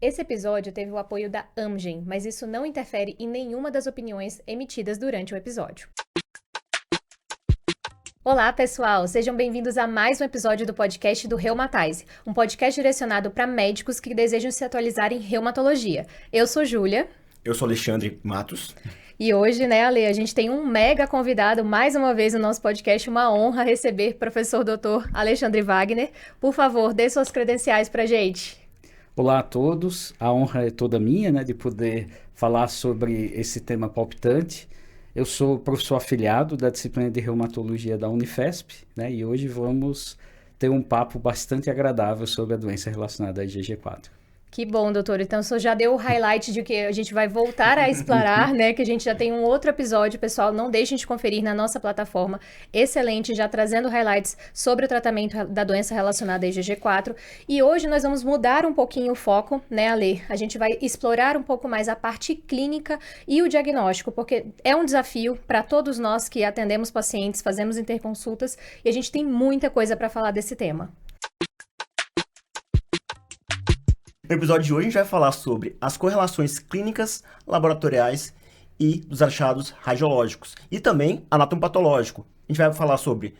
Esse episódio teve o apoio da Amgen, mas isso não interfere em nenhuma das opiniões emitidas durante o episódio. Olá, pessoal! Sejam bem-vindos a mais um episódio do podcast do Reumatize, um podcast direcionado para médicos que desejam se atualizar em reumatologia. Eu sou Júlia. Eu sou Alexandre Matos. E hoje, né, Ale, a gente tem um mega convidado, mais uma vez no nosso podcast, uma honra receber o professor Dr. Alexandre Wagner. Por favor, dê suas credenciais pra gente. Olá a todos, a honra é toda minha, né, de poder falar sobre esse tema palpitante. Eu sou professor afiliado da disciplina de reumatologia da Unifesp, né, e hoje vamos ter um papo bastante agradável sobre a doença relacionada à IgG4. Que bom, doutor. Então, o senhor já deu o highlight de que a gente vai voltar a explorar, né? Que a gente já tem um outro episódio, pessoal. Não deixem de conferir na nossa plataforma. Excelente, já trazendo highlights sobre o tratamento da doença relacionada à IgG4. E hoje nós vamos mudar um pouquinho o foco, né, Ale? A gente vai explorar um pouco mais a parte clínica e o diagnóstico, porque é um desafio para todos nós que atendemos pacientes, fazemos interconsultas, e a gente tem muita coisa para falar desse tema. No episódio de hoje a gente vai falar sobre as correlações clínicas, laboratoriais e dos achados radiológicos e também anatomopatológico. A gente vai falar sobre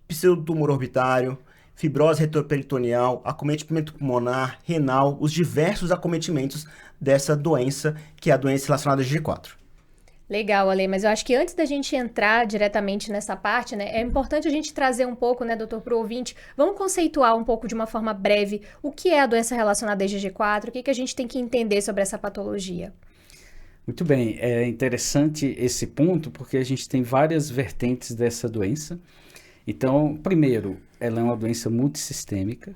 pseudotumor orbitário, fibrose retroperitoneal, acometimento pulmonar, renal, os diversos acometimentos dessa doença que é a doença relacionada a IgG4. Legal, Ale, mas eu acho que antes da gente entrar diretamente nessa parte, né, é importante a gente trazer um pouco, né, doutor, para o ouvinte, vamos conceituar um pouco de uma forma breve o que é a doença relacionada a IgG4, o que a gente tem que entender sobre essa patologia. Muito bem, é interessante esse ponto porque a gente tem várias vertentes dessa doença. Então, primeiro, ela é uma doença multissistêmica,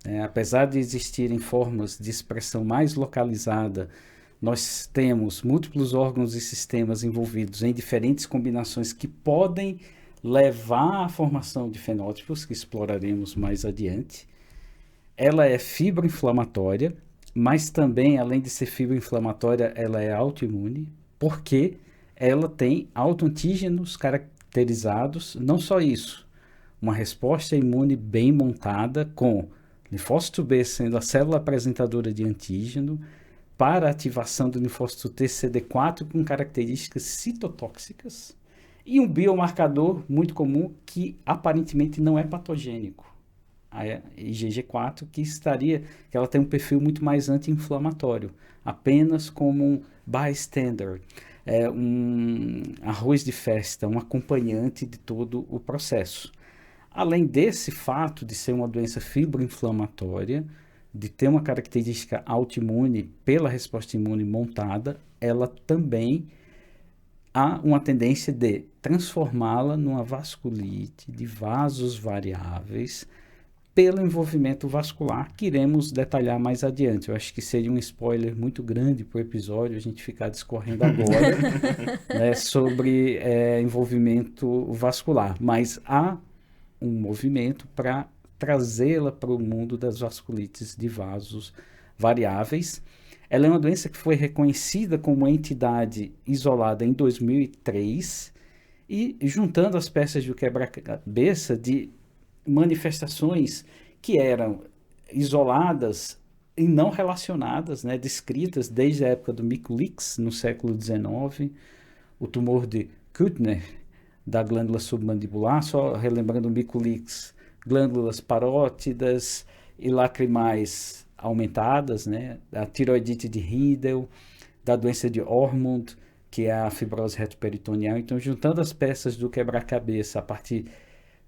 né? Apesar de existirem formas de expressão mais localizada, nós temos múltiplos órgãos e sistemas envolvidos em diferentes combinações que podem levar à formação de fenótipos, que exploraremos mais adiante. Ela é fibroinflamatória, mas também, além de ser fibroinflamatória, ela é autoimune, porque ela tem autoantígenos caracterizados. Não só isso, uma resposta imune bem montada com linfócito B sendo a célula apresentadora de antígeno, para a ativação do linfócito T CD4 com características citotóxicas e um biomarcador muito comum que aparentemente não é patogênico, a IgG4, que ela tem um perfil muito mais anti-inflamatório, apenas como um bystander, um arroz de festa, um acompanhante de todo o processo. Além desse fato de ser uma doença fibroinflamatória, de ter uma característica autoimune pela resposta imune montada, ela também há uma tendência de transformá-la numa vasculite de vasos variáveis pelo envolvimento vascular, que iremos detalhar mais adiante. Eu acho que seria um spoiler muito grande para o episódio a gente ficar discorrendo agora né, sobre envolvimento vascular, mas há um movimento para trazê-la para o mundo das vasculites de vasos variáveis. Ela é uma doença que foi reconhecida como entidade isolada em 2003 e juntando as peças do quebra-cabeça de manifestações que eram isoladas e não relacionadas, né, descritas desde a época do Mikulicz, no século XIX, o tumor de Kuttner, da glândula submandibular, só relembrando o Mikulicz, glândulas parótidas e lacrimais aumentadas, né? A tiroidite de Riedel, da doença de Ormond, que é a fibrose retroperitoneal. Então, juntando as peças do quebra-cabeça a partir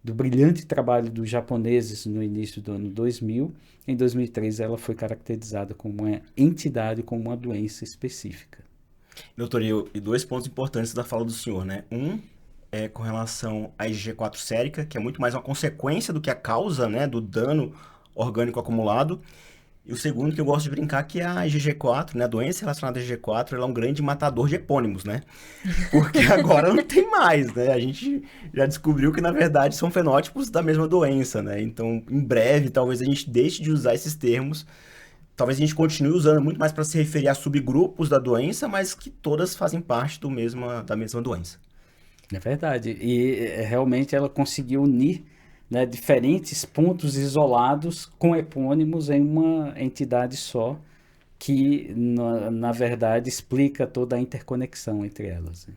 do brilhante trabalho dos japoneses no início do ano 2000, em 2003 ela foi caracterizada como uma entidade, como uma doença específica. Doutor, e dois pontos importantes da fala do senhor, né? É com relação à IgG4 sérica, que é muito mais uma consequência do que a causa, né, do dano orgânico acumulado. E o segundo, que eu gosto de brincar, que é a IgG4, né, a doença relacionada à IgG4, ela é um grande matador de epônimos, né? Porque agora não tem mais, né? A gente já descobriu que, na verdade, são fenótipos da mesma doença, né? Então, em breve, talvez a gente deixe de usar esses termos. Talvez a gente continue usando muito mais para se referir a subgrupos da doença, mas que todas fazem parte da mesma doença. É verdade. E realmente ela conseguiu unir, né, diferentes pontos isolados com epônimos em uma entidade só, que, na verdade, explica toda a interconexão entre elas, né?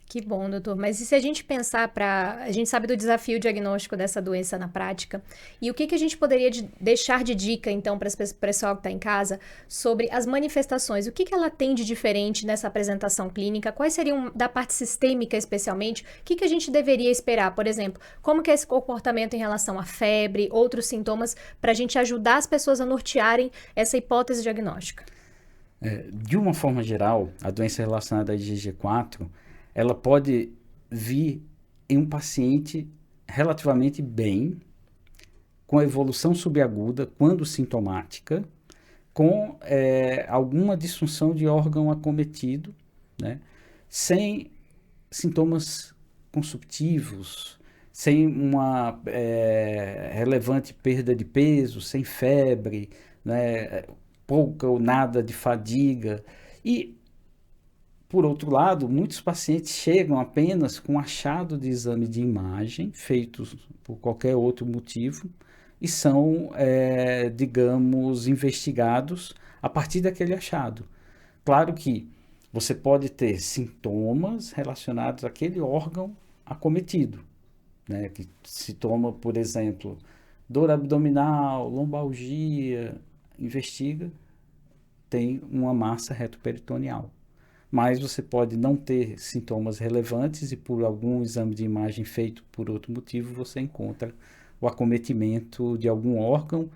Que bom, doutor. Mas e se a gente pensar para... A gente sabe do desafio diagnóstico dessa doença na prática. E o que que a gente poderia deixar de dica, então, para o pessoal que está em casa, sobre as manifestações? O que que ela tem de diferente nessa apresentação clínica? Quais seriam, da parte sistêmica especialmente, o que que a gente deveria esperar? Por exemplo, como que é esse comportamento em relação à febre, outros sintomas, para a gente ajudar as pessoas a nortearem essa hipótese diagnóstica? De uma forma geral, a doença relacionada à IgG4, ela pode vir em um paciente relativamente bem, com evolução subaguda, quando sintomática, com alguma disfunção de órgão acometido, né? Sem sintomas consumptivos, sem uma relevante perda de peso, sem febre, né? Pouca ou nada de fadiga. E, por outro lado, muitos pacientes chegam apenas com achado de exame de imagem, feitos por qualquer outro motivo, e são, digamos, investigados a partir daquele achado. Claro que você pode ter sintomas relacionados àquele órgão acometido, né? Que se toma, por exemplo, dor abdominal, lombalgia, investiga, tem uma massa retoperitoneal. Mas você pode não ter sintomas relevantes e por algum exame de imagem feito por outro motivo você encontra o acometimento de algum órgão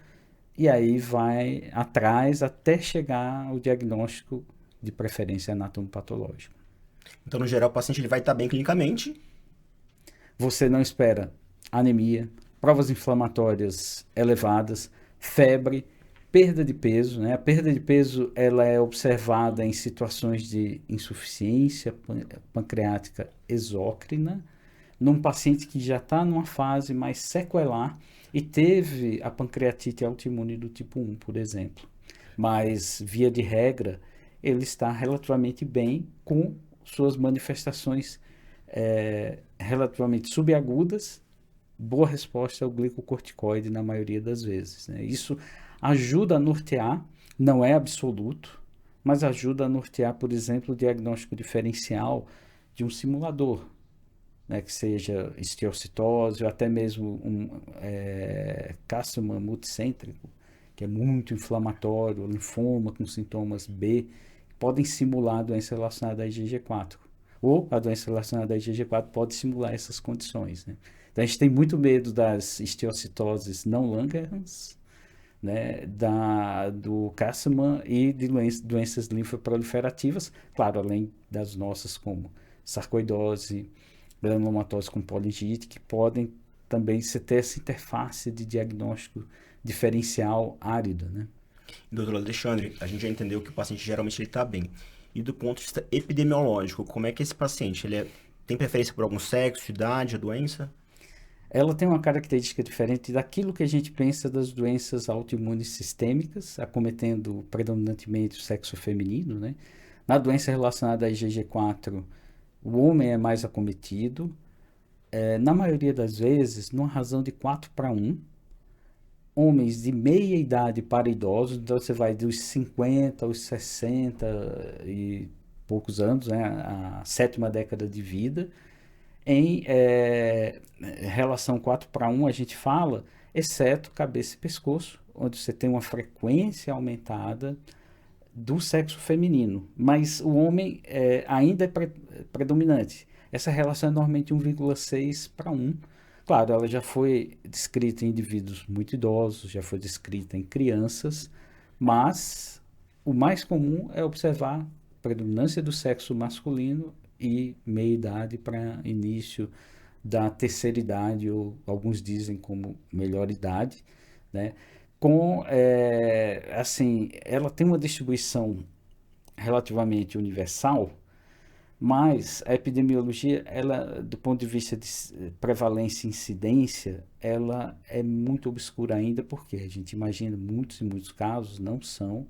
e aí vai atrás até chegar ao diagnóstico de preferência anatomopatológico. Então, no geral, o paciente ele vai estar bem clinicamente. Você não espera anemia, provas inflamatórias elevadas, febre, perda de peso, né? A perda de peso ela é observada em situações de insuficiência pancreática exócrina, num paciente que já está numa fase mais sequelar e teve a pancreatite autoimune do tipo 1, por exemplo. Mas, via de regra, ele está relativamente bem com suas manifestações relativamente subagudas, boa resposta ao glicocorticoide na maioria das vezes, né? Isso ajuda a nortear, não é absoluto, mas ajuda a nortear, por exemplo, o diagnóstico diferencial de um simulador, né, que seja esteocitose ou até mesmo um Castleman multicêntrico, que é muito inflamatório, linfoma com sintomas B, podem simular a doença relacionada à IgG4. Ou a doença relacionada à IgG4 pode simular essas condições, né? Então a gente tem muito medo das esteocitoses não Langerhans, né, do Castleman e de doenças linfoproliferativas, claro, além das nossas como sarcoidose, granulomatose com polingite, que podem também ter essa interface de diagnóstico diferencial árida, né? Doutor Alexandre, a gente já entendeu que o paciente geralmente está bem. E do ponto de vista epidemiológico, como é que esse paciente tem preferência por algum sexo, idade, a doença? Ela tem uma característica diferente daquilo que a gente pensa das doenças autoimunes sistêmicas, acometendo predominantemente o sexo feminino, né? Na doença relacionada à IgG4, o homem é mais acometido, na maioria das vezes, numa razão de 4:1, homens de meia idade para idosos, então você vai dos 50 aos 60 e poucos anos, né? A 7ª década de vida. Em relação 4:1, a gente fala, exceto cabeça e pescoço, onde você tem uma frequência aumentada do sexo feminino, mas o homem ainda é predominante. Essa relação é normalmente 1,6:1. Claro, ela já foi descrita em indivíduos muito idosos, já foi descrita em crianças, mas o mais comum é observar predominância do sexo masculino e meia-idade para início da terceira idade, ou alguns dizem como melhor idade, né? Assim, ela tem uma distribuição relativamente universal, mas a epidemiologia, ela, do ponto de vista de prevalência e incidência, ela é muito obscura ainda, porque a gente imagina muitos e muitos casos não são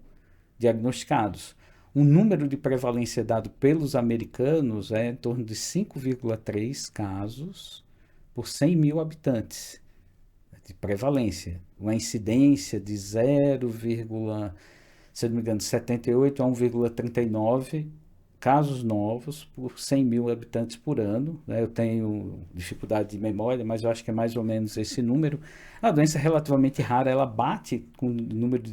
diagnosticados. O número de prevalência dado pelos americanos é em torno de 5,3 casos por 100 mil habitantes de prevalência. Uma incidência de 0,5 se eu não me engano, 78 a 1,39 casos novos por 100 mil habitantes por ano, né? Eu tenho dificuldade de memória, mas eu acho que é mais ou menos esse número. A doença é relativamente rara, ela bate com o número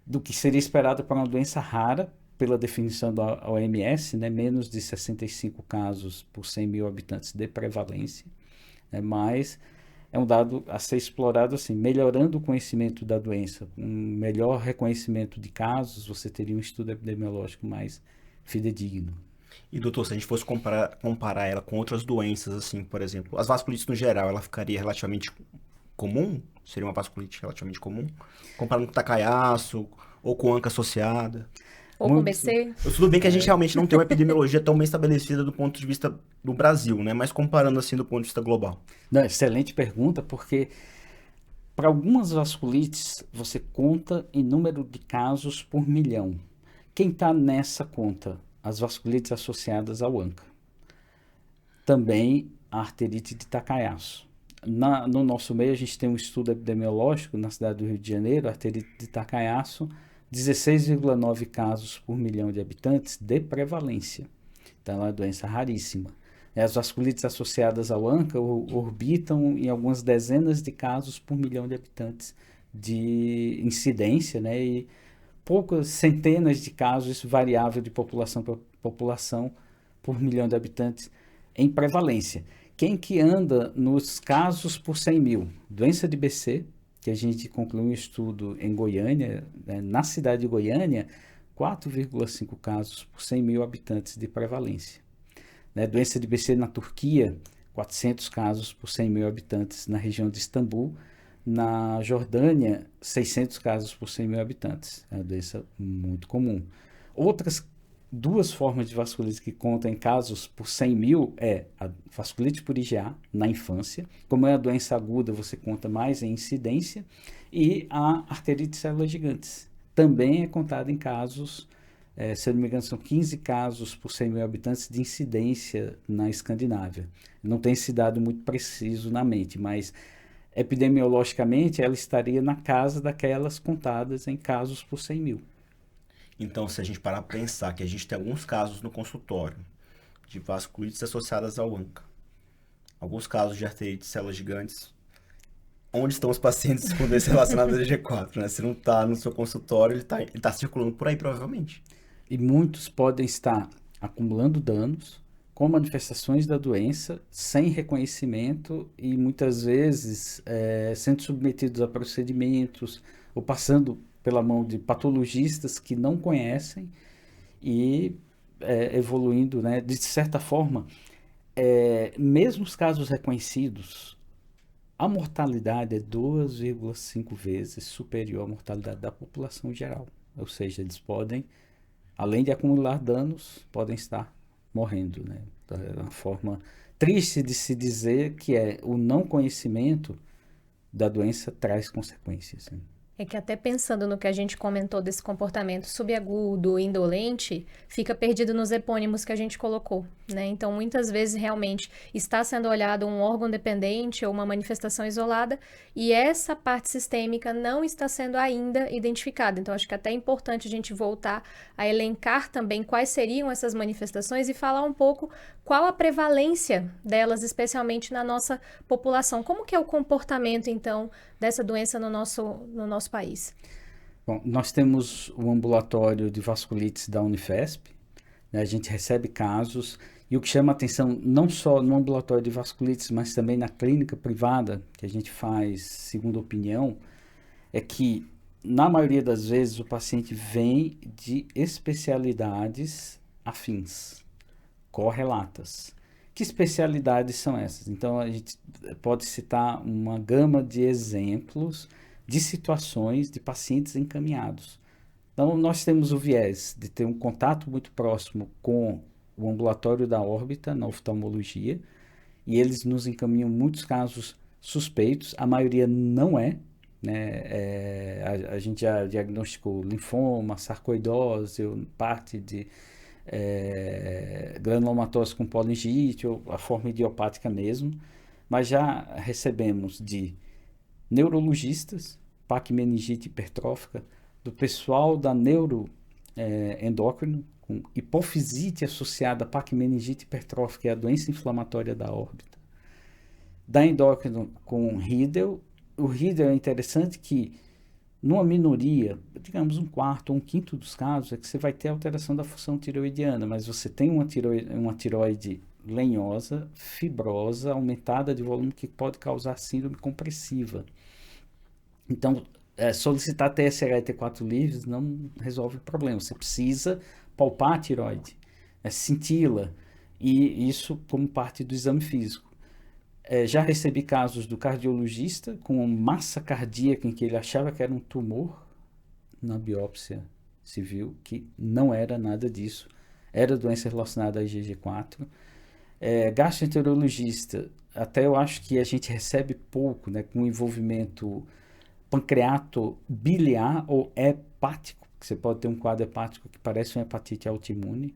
do que seria esperado para uma doença rara, pela definição da OMS, né? Menos de 65 casos por 100 mil habitantes de prevalência, né? Mas é um dado a ser explorado assim, melhorando o conhecimento da doença, um melhor reconhecimento de casos, você teria um estudo epidemiológico mais fidedigno. E, doutor, se a gente fosse comparar ela com outras doenças, assim, por exemplo, as vasculites no geral, ela ficaria relativamente comum? Seria uma vasculite relativamente comum? Comparando com Takayuki ou com ANCA associada? Ou com BC? Tudo bem que a gente realmente não tem uma epidemiologia tão bem estabelecida do ponto de vista do Brasil, né? Mas comparando assim do ponto de vista global. Não, excelente pergunta, porque para algumas vasculites você conta em número de casos por milhão. Quem está nessa conta? As vasculites associadas ao ANCA. Também a arterite de Takayuki. No nosso meio, a gente tem um estudo epidemiológico na cidade do Rio de Janeiro, a arterite de Takayuki, 16,9 casos por milhão de habitantes de prevalência. Então, é uma doença raríssima. As vasculites associadas ao ANCA orbitam em algumas dezenas de casos por milhão de habitantes de incidência, né? E poucas centenas de casos, isso variável de população para população, por milhão de habitantes em prevalência. Quem que anda nos casos por 100 mil? Doença de BC, que a gente concluiu um estudo em Goiânia, né, na cidade de Goiânia, 4,5 casos por 100 mil habitantes de prevalência. Né, doença de BC na Turquia, 400 casos por 100 mil habitantes na região de Istambul. Na Jordânia, 600 casos por 100 mil habitantes. É uma doença muito comum. Outras duas formas de vasculite que contam em casos por 100 mil é a vasculite por IgA na infância. Como é a doença aguda, você conta mais em incidência. E a arterite de células gigantes. Também é contada em casos, se eu não me engano, são 15 casos por 100 mil habitantes de incidência na Escandinávia. Não tem esse dado muito preciso na mente, mas epidemiologicamente ela estaria na casa daquelas contadas em casos por 100 mil. Então, se a gente parar para pensar que a gente tem alguns casos no consultório de vasculites associadas ao ANCA, alguns casos de arterite de células gigantes, onde estão os pacientes com doença relacionada ao G4, né? Se não está no seu consultório, ele tá circulando por aí, provavelmente. E muitos podem estar acumulando danos com manifestações da doença, sem reconhecimento e muitas vezes sendo submetidos a procedimentos ou passando pela mão de patologistas que não conhecem e evoluindo, né? De certa forma, mesmo os casos reconhecidos, a mortalidade é 2,5 vezes superior à mortalidade da população geral. Ou seja, eles podem, além de acumular danos, podem estar morrendo, né? É uma forma triste de se dizer que o não conhecimento da doença traz consequências, né? É que até pensando no que a gente comentou desse comportamento subagudo, indolente, fica perdido nos epônimos que a gente colocou, né? Então, muitas vezes, realmente, está sendo olhado um órgão dependente ou uma manifestação isolada e essa parte sistêmica não está sendo ainda identificada. Então, acho que até é importante a gente voltar a elencar também quais seriam essas manifestações e falar um pouco qual a prevalência delas, especialmente na nossa população. Como que é o comportamento, então, dessa doença no nosso país? Bom, nós temos o ambulatório de vasculites da Unifesp, né? A gente recebe casos e o que chama atenção não só no ambulatório de vasculites, mas também na clínica privada, que a gente faz segunda opinião, é que na maioria das vezes o paciente vem de especialidades afins, correlatas. Que especialidades são essas? Então, a gente pode citar uma gama de exemplos de situações de pacientes encaminhados. Então, nós temos o viés de ter um contato muito próximo com o ambulatório da órbita, na oftalmologia, e eles nos encaminham muitos casos suspeitos, a maioria não é, né? A gente já diagnosticou linfoma, sarcoidose, parte de granulomatose com polingite, ou a forma idiopática mesmo, mas já recebemos de neurologistas, paquimeningite hipertrófica, do pessoal da neuroendócrino, com hipofisite associada a paquimeningite hipertrófica, que é a doença inflamatória da órbita. Da endócrino com Riedel. O Riedel é interessante que, numa minoria, digamos um quarto ou um quinto dos casos, é que você vai ter alteração da função tireoidiana, mas você tem uma tireoide lenhosa, fibrosa, aumentada de volume, que pode causar síndrome compressiva. Então, solicitar TSH e T4 livres não resolve o problema. Você precisa palpar a tireoide, senti-la, e isso como parte do exame físico. Já recebi casos do cardiologista com massa cardíaca em que ele achava que era um tumor, na biópsia se viu que não era nada disso, era doença relacionada a IgG4. Gastroenterologista, até eu acho que a gente recebe pouco, né, com envolvimento pancreato biliar ou hepático, que você pode ter um quadro hepático que parece uma hepatite autoimune.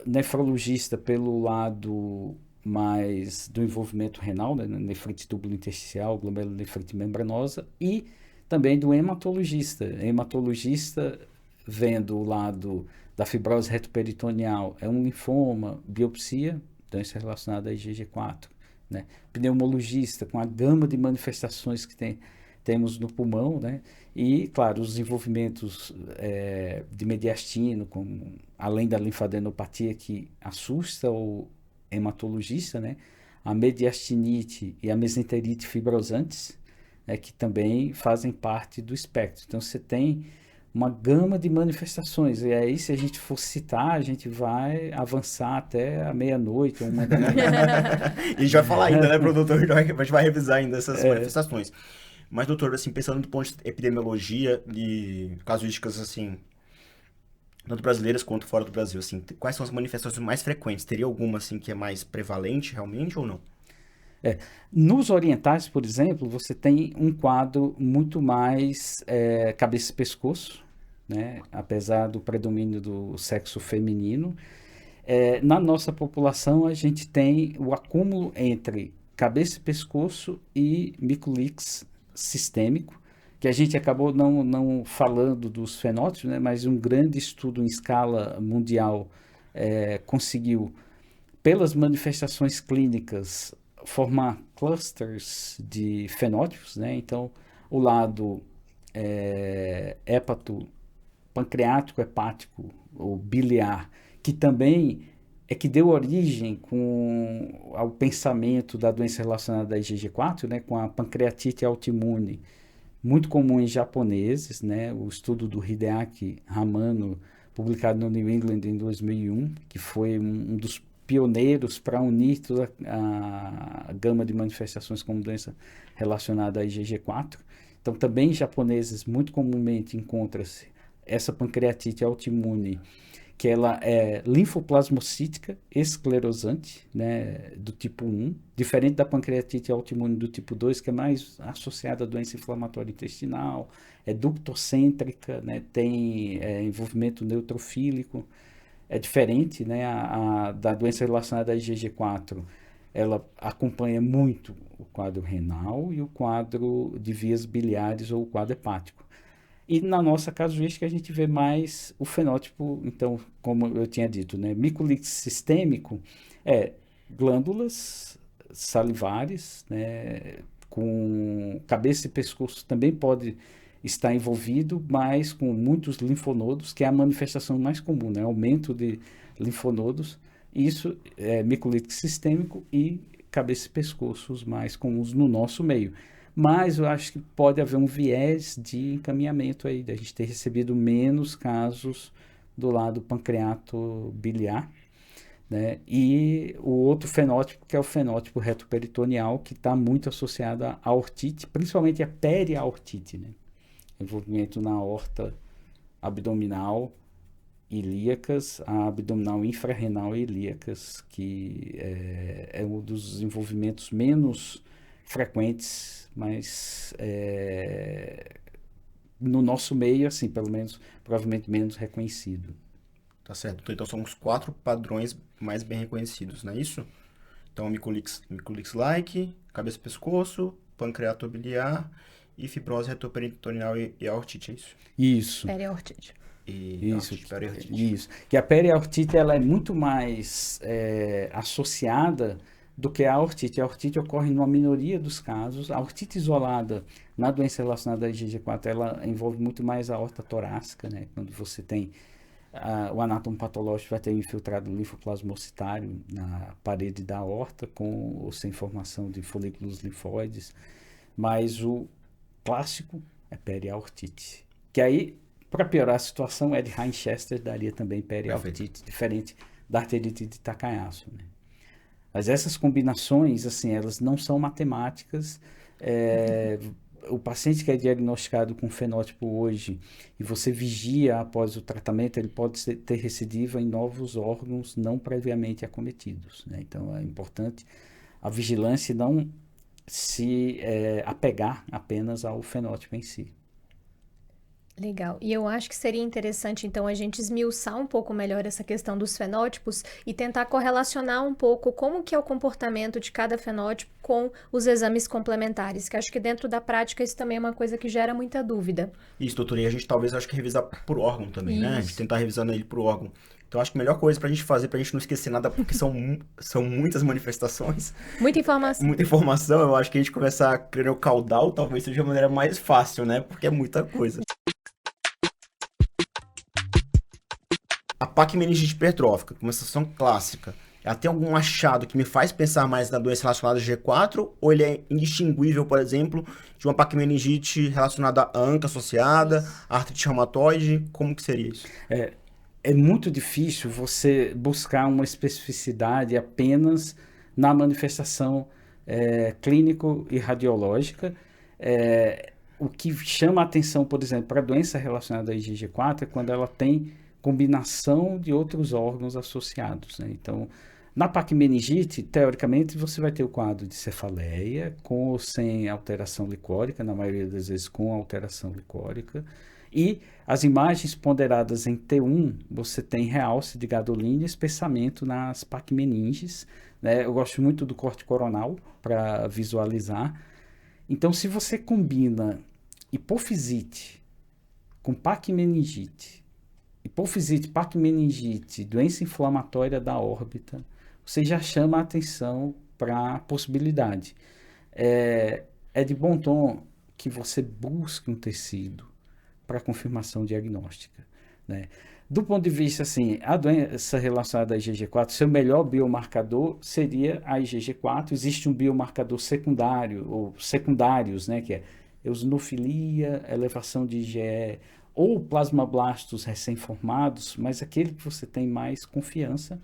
Nefrologista pelo lado mais do envolvimento renal, né, nefrite tubulointersticial, glomerulonefrite membranosa, e também do hematologista. Hematologista vendo o lado da fibrose retroperitoneal, é um linfoma, biopsia, doença relacionada a IgG4, né? Pneumologista, com a gama de manifestações que temos no pulmão, né? E, claro, os desenvolvimentos de mediastino, além da linfadenopatia que assusta o hematologista, né? A mediastinite e a mesenterite fibrosantes, que também fazem parte do espectro. Então, você tem uma gama de manifestações, e aí, se a gente for citar, a gente vai avançar até a meia-noite, ou 1 da manhã. E a gente vai falar ainda, né, pro doutor? A gente vai revisar ainda essas manifestações. Mas, doutor, assim, pensando do ponto de epidemiologia e casuísticas, assim, tanto brasileiras quanto fora do Brasil, assim, quais são as manifestações mais frequentes? Teria alguma, assim, que é mais prevalente realmente ou não? Nos orientais, por exemplo, você tem um quadro muito mais cabeça e pescoço, né? Apesar do predomínio do sexo feminino. Na nossa população, a gente tem o acúmulo entre cabeça e pescoço e micolix sistêmico, que a gente acabou não falando dos fenótipos, né? Mas um grande estudo em escala mundial conseguiu, pelas manifestações clínicas, formar clusters de fenótipos, né? Então, o lado pancreático, hepático ou biliar, que também que deu origem ao pensamento da doença relacionada a IgG4, né? Com a pancreatite autoimune, muito comum em japoneses, né? O estudo do Hideaki Hamano, publicado no New England em 2001, que foi um dos pioneiros para unir toda a gama de manifestações como doença relacionada a IgG4. Então, também em japoneses, muito comumente encontra-se essa pancreatite autoimune, que ela é linfoplasmocítica esclerosante, né, do tipo 1, diferente da pancreatite autoimune do tipo 2, que é mais associada à doença inflamatória intestinal, é ductocêntrica, né, tem envolvimento neutrofílico. É diferente, né, da doença relacionada a IgG4. Ela acompanha muito o quadro renal e o quadro de vias biliares ou o quadro hepático. E na nossa casuística a gente vê mais o fenótipo, então, como eu tinha dito, né, micolix sistêmico glândulas salivares, né, com cabeça e pescoço também pode está envolvido, mas com muitos linfonodos, que é a manifestação mais comum, né? Aumento de linfonodos. Isso é micolite sistêmico e cabeça e pescoço, os mais comuns no nosso meio. Mas eu acho que pode haver um viés de encaminhamento aí, da gente ter recebido menos casos do lado pancreato biliar, né? E o outro fenótipo, que é o fenótipo retroperitoneal, que está muito associado à ortite, principalmente a periaortite, né? Envolvimento na aorta abdominal ilíacas, a abdominal infrarrenal e ilíacas, que é um dos envolvimentos menos frequentes, mas no nosso meio, assim, pelo menos, provavelmente menos reconhecido. Tá certo. Então são os 4 padrões mais bem reconhecidos, não é isso? Então, micolix-like, cabeça-pescoço, pancreatobiliar e fibrose retroperitoneal e aortite, é isso? Isso. Periaortite. Isso, Periaortite. isso. Que a periaortite ela é muito mais associada do que a aortite. A aortite ocorre numa minoria dos casos. A aortite isolada na doença relacionada à IgG4, ela envolve muito mais a aorta torácica, né? Quando você tem o anátomo patológico vai ter infiltrado linfoplasmocitário na parede da aorta com ou sem formação de folículos linfóides. Mas o clássico é periaortite. Que aí, para piorar a situação, Ed Heinchester daria também periaortite, diferente da arterite de Takayasu, né? Mas essas combinações, assim, elas não são matemáticas. O paciente que é diagnosticado com fenótipo hoje e você vigia após o tratamento, ele pode ter recidiva em novos órgãos não previamente acometidos, né? Então, é importante a vigilância e não se apegar apenas ao fenótipo em si. Legal. E eu acho que seria interessante, então, a gente esmiuçar um pouco melhor essa questão dos fenótipos e tentar correlacionar um pouco como que é o comportamento de cada fenótipo com os exames complementares, que acho que dentro da prática isso também é uma coisa que gera muita dúvida. Isso, doutora, e a gente talvez acho que revisar por órgão também, né? A gente Isso. tentar revisando ele por órgão. Então, acho que a melhor coisa pra gente fazer, pra gente não esquecer nada, porque são muitas manifestações, Muita informação. muita informação, eu acho que a gente começar a criar o caudal talvez seja a maneira mais fácil, né? Porque é muita coisa. A paquimeningite hipertrófica, uma situação clássica, ela tem algum achado que me faz pensar mais na doença relacionada a G4, ou ele é indistinguível, por exemplo, de uma paquimeningite relacionada à ANCA associada, à artrite reumatoide? Como que seria isso? É muito difícil você buscar uma especificidade apenas na manifestação clínico e radiológica. O que chama a atenção, por exemplo, para a doença relacionada à IgG4 é quando ela tem combinação de outros órgãos associados, né? Então, na paquimeningite, teoricamente, você vai ter o quadro de cefaleia, com ou sem alteração licórica, na maioria das vezes com alteração licórica, e as imagens ponderadas em T1, você tem realce de gadolínio e espessamento nas paquimeninges, né? Eu gosto muito do corte coronal para visualizar. Então, se você combina hipofisite com paquimeningite, hipofisite, paquimeningite, doença inflamatória da órbita, você já chama a atenção para a possibilidade. É de bom tom que você busque um tecido para confirmação diagnóstica, né? Do ponto de vista, assim, a doença relacionada à IgG4, seu melhor biomarcador seria a IgG4. Existe um biomarcador secundário, ou secundários, né, que é eosinofilia, elevação de IgE, ou plasmablastos recém-formados, mas aquele que você tem mais confiança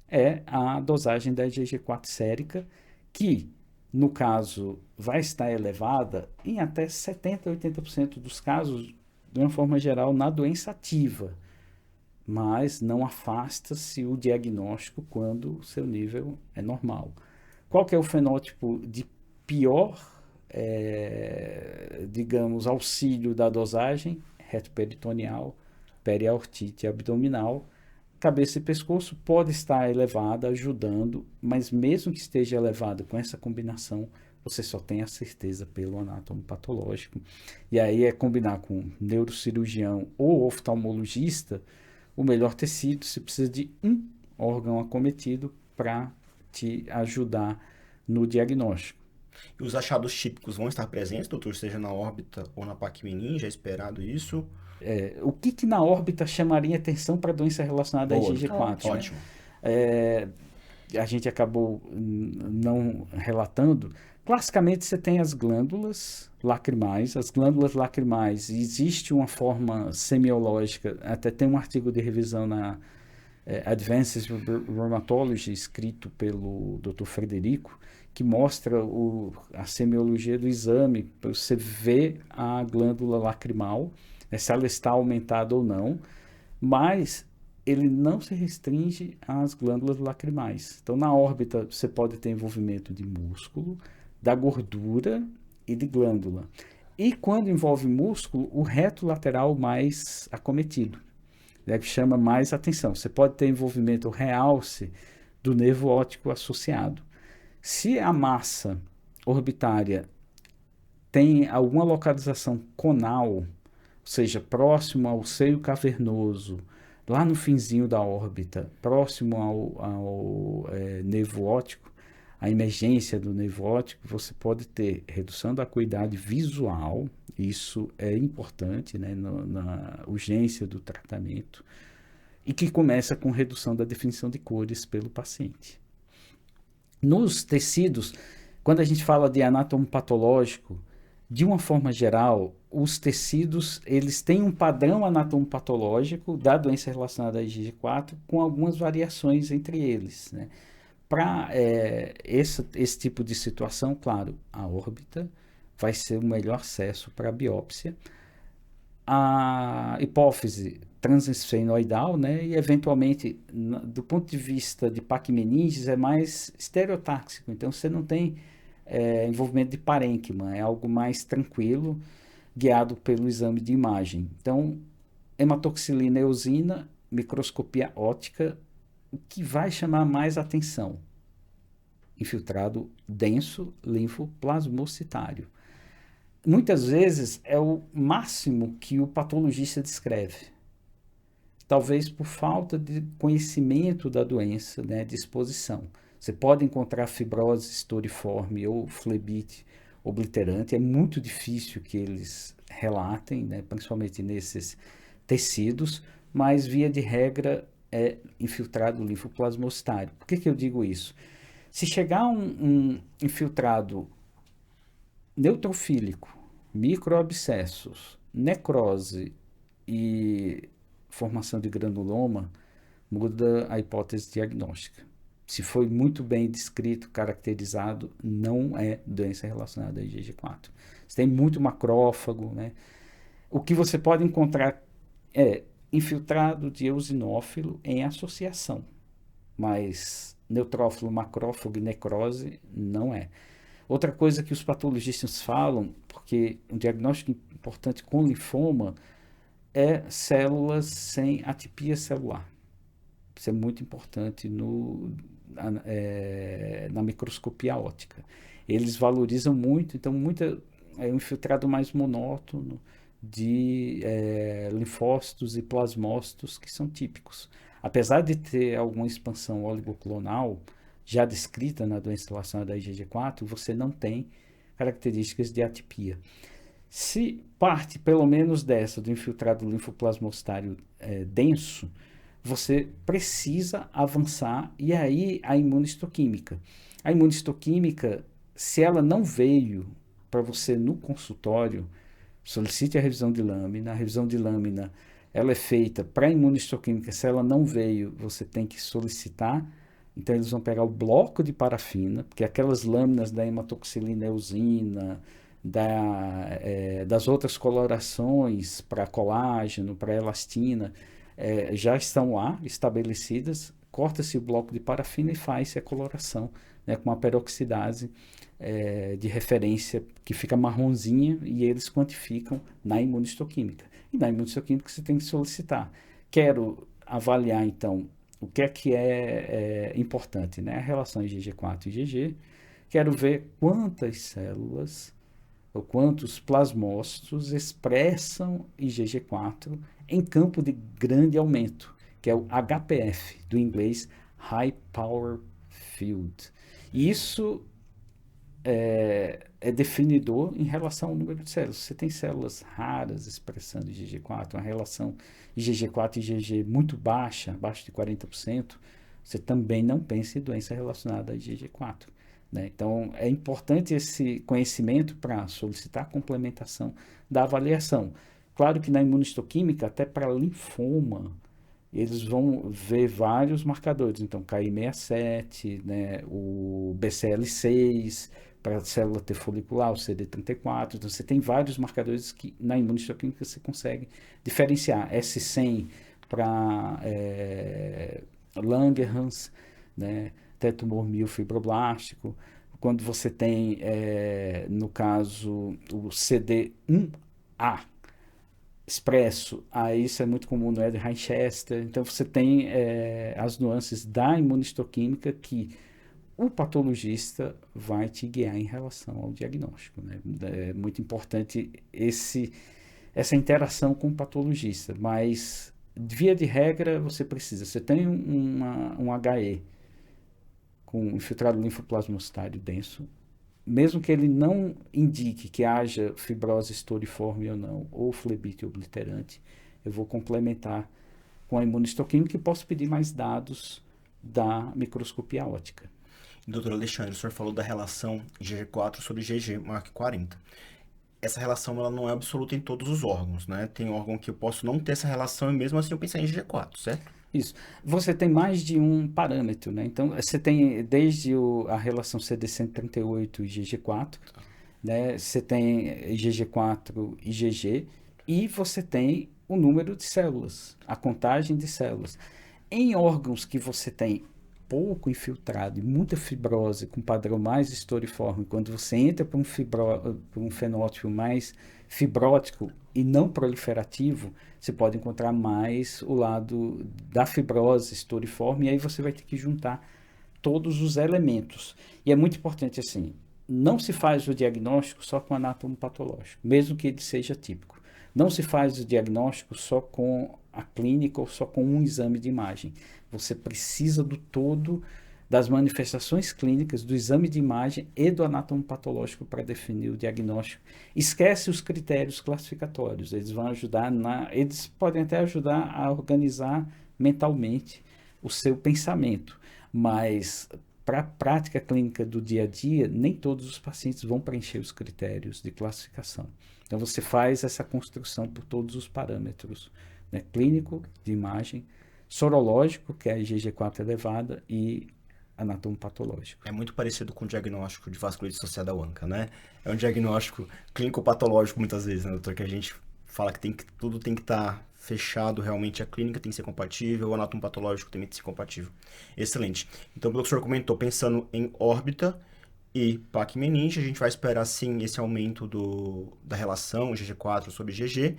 é a dosagem da IgG4 sérica, que, no caso, vai estar elevada em até 70% a 80% dos casos, de uma forma geral, na doença ativa, mas não afasta-se o diagnóstico quando o seu nível é normal. Qual que é o fenótipo de pior, digamos, auxílio da dosagem? Retroperitoneal, periaortite abdominal, cabeça e pescoço pode estar elevada, ajudando, mas mesmo que esteja elevada com essa combinação, você só tem a certeza pelo anátomo patológico. E aí é combinar com neurocirurgião ou oftalmologista o melhor tecido. Você precisa de um órgão acometido para te ajudar no diagnóstico. E os achados típicos vão estar presentes, doutor, seja na órbita ou na paquimeninge, é esperado isso? O que na órbita chamaria atenção para a doença relacionada à IgG4? Ótimo. A gente acabou não relatando. Classicamente, você tem as glândulas lacrimais. As glândulas lacrimais, existe uma forma semiológica, até tem um artigo de revisão na Advances Rheumatology, escrito pelo Dr. Frederico, que mostra a semiologia do exame, para você ver a glândula lacrimal, se ela está aumentada ou não, mas ele não se restringe às glândulas lacrimais. Então, na órbita, você pode ter envolvimento de músculo, da gordura e de glândula. E quando envolve músculo, o reto lateral mais acometido, né, que chama mais atenção. Você pode ter envolvimento realce do nervo óptico associado. Se a massa orbitária tem alguma localização conal, ou seja, próximo ao seio cavernoso, lá no finzinho da órbita, próximo ao nervo óptico, a emergência do nervo óptico, você pode ter redução da acuidade visual, isso é importante, né, na urgência do tratamento, e que começa com redução da definição de cores pelo paciente. Nos tecidos, quando a gente fala de anatomo patológico, de uma forma geral, os tecidos, eles têm um padrão anatomopatológico da doença relacionada à IgG4, com algumas variações entre eles, né? Para esse tipo de situação, claro, a órbita vai ser o melhor acesso para a biópsia. A hipófise transesfenoidal, né? E eventualmente, do ponto de vista de Pachymeninges, é mais estereotáxico, então você não tem envolvimento de parênquima, é algo mais tranquilo, guiado pelo exame de imagem. Então, hematoxilina eosina, microscopia óptica, o que vai chamar mais atenção? Infiltrado denso linfoplasmocitário. Muitas vezes é o máximo que o patologista descreve. Talvez por falta de conhecimento da doença, né, de exposição. Você pode encontrar fibrose historiforme ou flebite obliterante, é muito difícil que eles relatem, né, principalmente nesses tecidos, mas via de regra é infiltrado linfoplasmocitário. Por que eu digo isso? Se chegar um infiltrado neutrofílico, microabscessos, necrose e formação de granuloma, muda a hipótese diagnóstica. Se foi muito bem descrito, caracterizado, não é doença relacionada a IgG4. Você tem muito macrófago, né? O que você pode encontrar é infiltrado de eosinófilo em associação, mas neutrófilo, macrófago e necrose não é. Outra coisa que os patologistas falam, porque um diagnóstico importante com linfoma é células sem atipia celular. Isso é muito importante na microscopia óptica. Eles valorizam muito, então é um infiltrado mais monótono de linfócitos e plasmócitos que são típicos. Apesar de ter alguma expansão oligoclonal já descrita na doença relacionada à IgG4, você não tem características de atipia. Se parte pelo menos dessa, do infiltrado linfoplasmocitário denso, você precisa avançar, e aí a imunistoquímica. A imunistoquímica, se ela não veio para você no consultório, solicite a revisão de lâmina. A revisão de lâmina ela é feita para a imunistoquímica. Se ela não veio, você tem que solicitar. Então, eles vão pegar o bloco de parafina, porque aquelas lâminas da hematoxilina eosina, das outras colorações para colágeno, para elastina, já estão lá estabelecidas. Corta-se o bloco de parafina e faz-se a coloração, né, com uma peroxidase de referência que fica marronzinha, e eles quantificam na imunistoquímica. E na imunistoquímica você tem que solicitar. Quero avaliar, então, o que é importante, né? A relação IgG4 e IgG. Quero ver quantas células ou quantos plasmócitos expressam IgG4 em campo de grande aumento, que é o HPF, do inglês High Power Field. Isso é definidor em relação ao número de células. Você tem células raras expressando IgG4, uma relação IgG4 e IgG muito baixa, abaixo de 40%, você também não pensa em doença relacionada a IgG4. Né? Então, é importante esse conhecimento para solicitar a complementação da avaliação. Claro que na imunistoquímica, até para linfoma, eles vão ver vários marcadores. Então, Ki67, né, o BCL6, para a célula T folicular, o CD34. Então, você tem vários marcadores que na imunistoquímica você consegue diferenciar. S100 para Langerhans, né, tumor miofibroblástico. Quando você tem, no caso, o CD1A expresso, aí isso é muito comum no Eder-Heinchester. Então, você tem as nuances da imunistoquímica que o patologista vai te guiar em relação ao diagnóstico, né? É muito importante essa interação com o patologista, mas via de regra você tem um HE com infiltrado linfoplasmocitário denso, mesmo que ele não indique que haja fibrose estouriforme ou não, ou flebite obliterante, eu vou complementar com a imunistoquímica e posso pedir mais dados da microscopia óptica. Doutor Alexandre, o senhor falou da relação IgG4 sobre IgG-40. Essa relação ela não é absoluta em todos os órgãos, né? Tem órgão que eu posso não ter essa relação e mesmo assim eu pensar em IgG4, certo? Isso. Você tem mais de um parâmetro, né? Então, você tem desde a relação CD138 e IgG4, né? Você tem IgG4 e IgG, e você tem o número de células, a contagem de células. Em órgãos que você tem pouco infiltrado e muita fibrose, com padrão mais estouriforme, quando você entra para um fenótipo mais fibrótico e não proliferativo, você pode encontrar mais o lado da fibrose estouriforme, e aí você vai ter que juntar todos os elementos. E é muito importante assim, não se faz o diagnóstico só com anátomo patológico, mesmo que ele seja típico. Não se faz o diagnóstico só com a clínica ou só com um exame de imagem. Você precisa do todo das manifestações clínicas, do exame de imagem e do anátomo patológico para definir o diagnóstico. Esquece os critérios classificatórios, eles vão ajudar eles podem até ajudar a organizar mentalmente o seu pensamento, mas para a prática clínica do dia a dia, nem todos os pacientes vão preencher os critérios de classificação. Então você faz essa construção por todos os parâmetros, né? Clínico, de imagem, sorológico, que é a IgG4 elevada, e anatomo patológico. É muito parecido com o diagnóstico de vasculite associada ao ANCA, né? É um diagnóstico clínico-patológico muitas vezes, né, doutor? Que a gente fala que tudo tem que estar fechado, realmente a clínica tem que ser compatível, o anatomo patológico tem que ser compatível. Excelente. Então, pelo que o senhor comentou, pensando em órbita e plaque-meninge, a gente vai esperar sim esse aumento da relação IgG4 sobre IgG.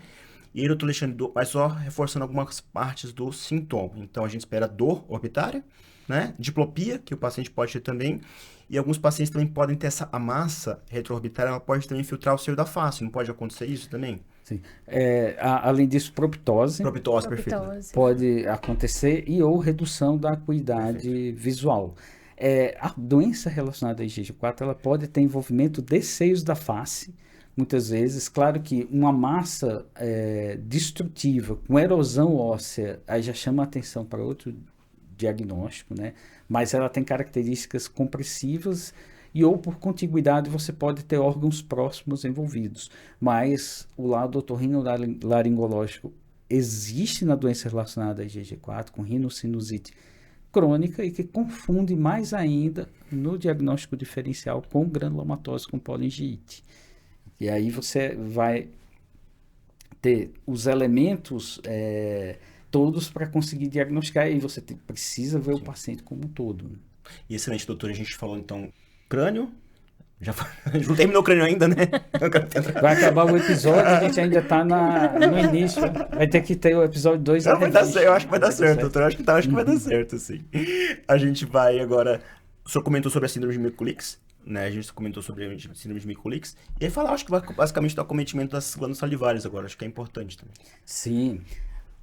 E aí, doutor Alexandre, mas só reforçando algumas partes do sintoma. Então, a gente espera dor orbitária, né? Diplopia, que o paciente pode ter também. E alguns pacientes também podem ter a massa retroorbitária, ela pode também infiltrar o seio da face. Não pode acontecer isso também? Sim. Além disso, proptose. Proptose, perfeito. Pode acontecer ou redução da acuidade visual. A doença relacionada à IgG4, ela pode ter envolvimento de seios da face, muitas vezes. Claro que uma massa destrutiva, com erosão óssea, aí já chama a atenção para outro diagnóstico, né? Mas ela tem características compressivas ou por contiguidade você pode ter órgãos próximos envolvidos. Mas o lado otorrinolaringológico existe na doença relacionada à IgG4, com rinocinusite crônica, e que confunde mais ainda no diagnóstico diferencial com granulomatose com polingite. E aí você vai ter os elementos todos para conseguir diagnosticar, e você precisa ver o paciente como um todo. Né? E excelente, doutor. A gente falou então crânio. A gente não terminou o crânio ainda, né? Vai acabar o episódio, a gente ainda está no início. Vai ter que ter o episódio 2. Não, eu acho que vai dar certo, doutor. Acho que vai dar certo, sim. A gente vai agora... O senhor comentou sobre a síndrome de Mikulicz, né? A gente comentou sobre a síndrome de Mikulicz. E aí acho que vai basicamente do acometimento das glândulas salivares agora. Acho que é importante também. Sim.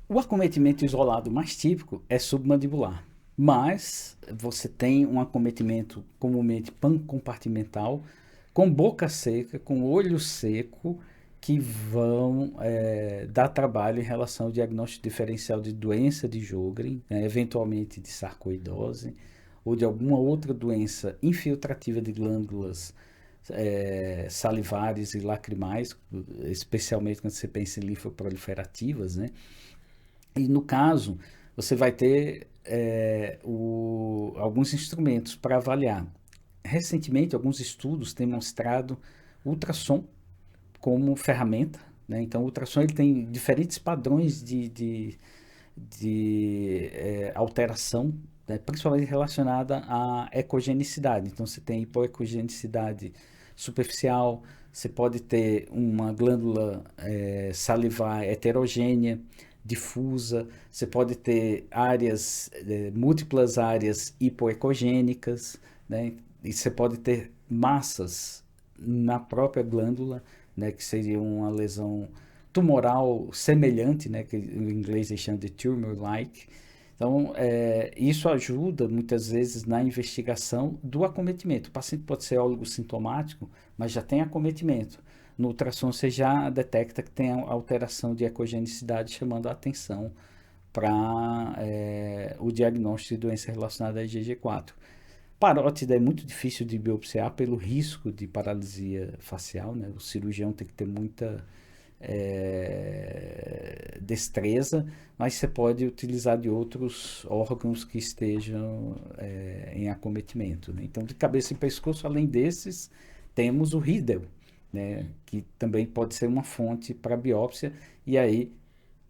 O acometimento isolado mais típico é submandibular. Mas você tem um acometimento comumente pancompartimental, com boca seca, com olho seco, que vão dar trabalho em relação ao diagnóstico diferencial de doença de Sjögren, né, eventualmente de sarcoidose, ou de alguma outra doença infiltrativa de glândulas salivares e lacrimais, especialmente quando você pensa em linfoproliferativas, né? E no caso, você vai ter alguns instrumentos para avaliar. Recentemente, alguns estudos têm mostrado ultrassom como ferramenta, né? Então, o ultrassom ele tem diferentes padrões de alteração, né? Principalmente relacionada à ecogenicidade. Então, você tem hipoecogenicidade superficial, você pode ter uma glândula salivar heterogênea, difusa, você pode ter múltiplas áreas hipoecogênicas, né? E você pode ter massas na própria glândula, né? Que seria uma lesão tumoral semelhante, né? Que em inglês eles chamam de tumor-like. Então, isso ajuda muitas vezes na investigação do acometimento. O paciente pode ser oligosintomático, mas já tem acometimento. No ultrassom você já detecta que tem alteração de ecogenicidade, chamando a atenção para o diagnóstico de doença relacionada a IgG4. Parótida é muito difícil de biopsiar pelo risco de paralisia facial, né? O cirurgião tem que ter muita destreza, mas você pode utilizar de outros órgãos que estejam em acometimento, né? Então, de cabeça e pescoço, além desses, temos o Riedel, né? Que também pode ser uma fonte para biópsia, e aí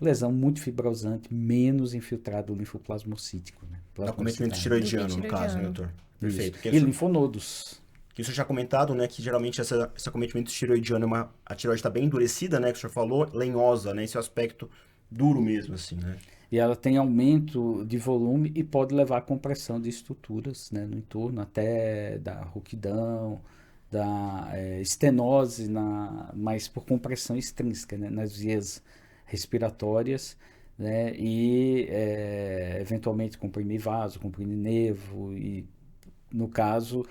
lesão muito fibrosante, menos infiltrado linfoplasmocítico, né? Acometimento tiroidiano, no caso, né, doutor? Perfeito. E linfonodos. Isso eu já comentado, né, que geralmente esse acometimento tiroidiano, a tiroide está bem endurecida, né, que o senhor falou, lenhosa, né, esse é o aspecto duro mesmo, assim, né. E ela tem aumento de volume e pode levar a compressão de estruturas, né, no entorno, até da rouquidão, da estenose, mas por compressão extrínseca, né, nas vias respiratórias, né, e eventualmente comprimir vaso, comprimir nervo, e no caso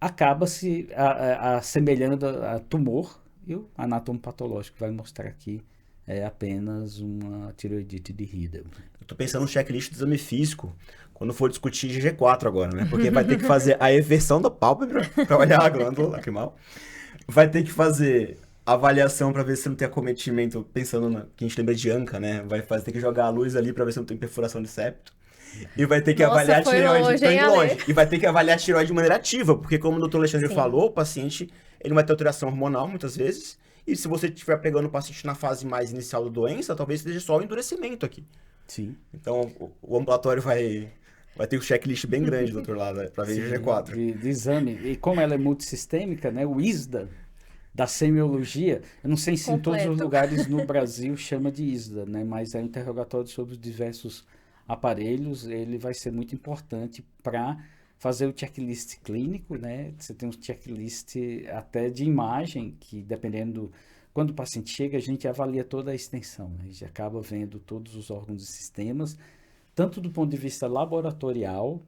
acaba se assemelhando a tumor, e o anatomo patológico vai mostrar aqui apenas uma tireoidite de Riedel. Eu tô pensando no checklist do exame físico, quando for discutir GG4 agora, né? Porque vai ter que fazer a eversão da pálpebra para olhar a glândula lacrimal. Vai ter que fazer a avaliação para ver se não tem acometimento, pensando que a gente lembra de ANCA, né? Ter que jogar a luz ali para ver se não tem perfuração de septo. E vai ter que avaliar a tireoide, longe. E vai ter que avaliar a tireoide de maneira ativa, porque como o doutor Alexandre falou, o paciente ele não vai ter alteração hormonal muitas vezes. E se você estiver pegando o paciente na fase mais inicial da doença, talvez seja só o endurecimento aqui. Sim. Então, o ambulatório vai ter um checklist bem grande, doutor, lá, para ver IgG4. De exame. E como ela é multissistêmica, né, o ISDA da semiologia, eu não sei se em todos os lugares no Brasil chama de ISDA, né, mas é um interrogatório sobre os diversos aparelhos, ele vai ser muito importante para fazer o checklist clínico, né? Você tem um checklist até de imagem, que dependendo, quando o paciente chega, a gente avalia toda a extensão, né? A gente acaba vendo todos os órgãos e sistemas, tanto do ponto de vista laboratorial,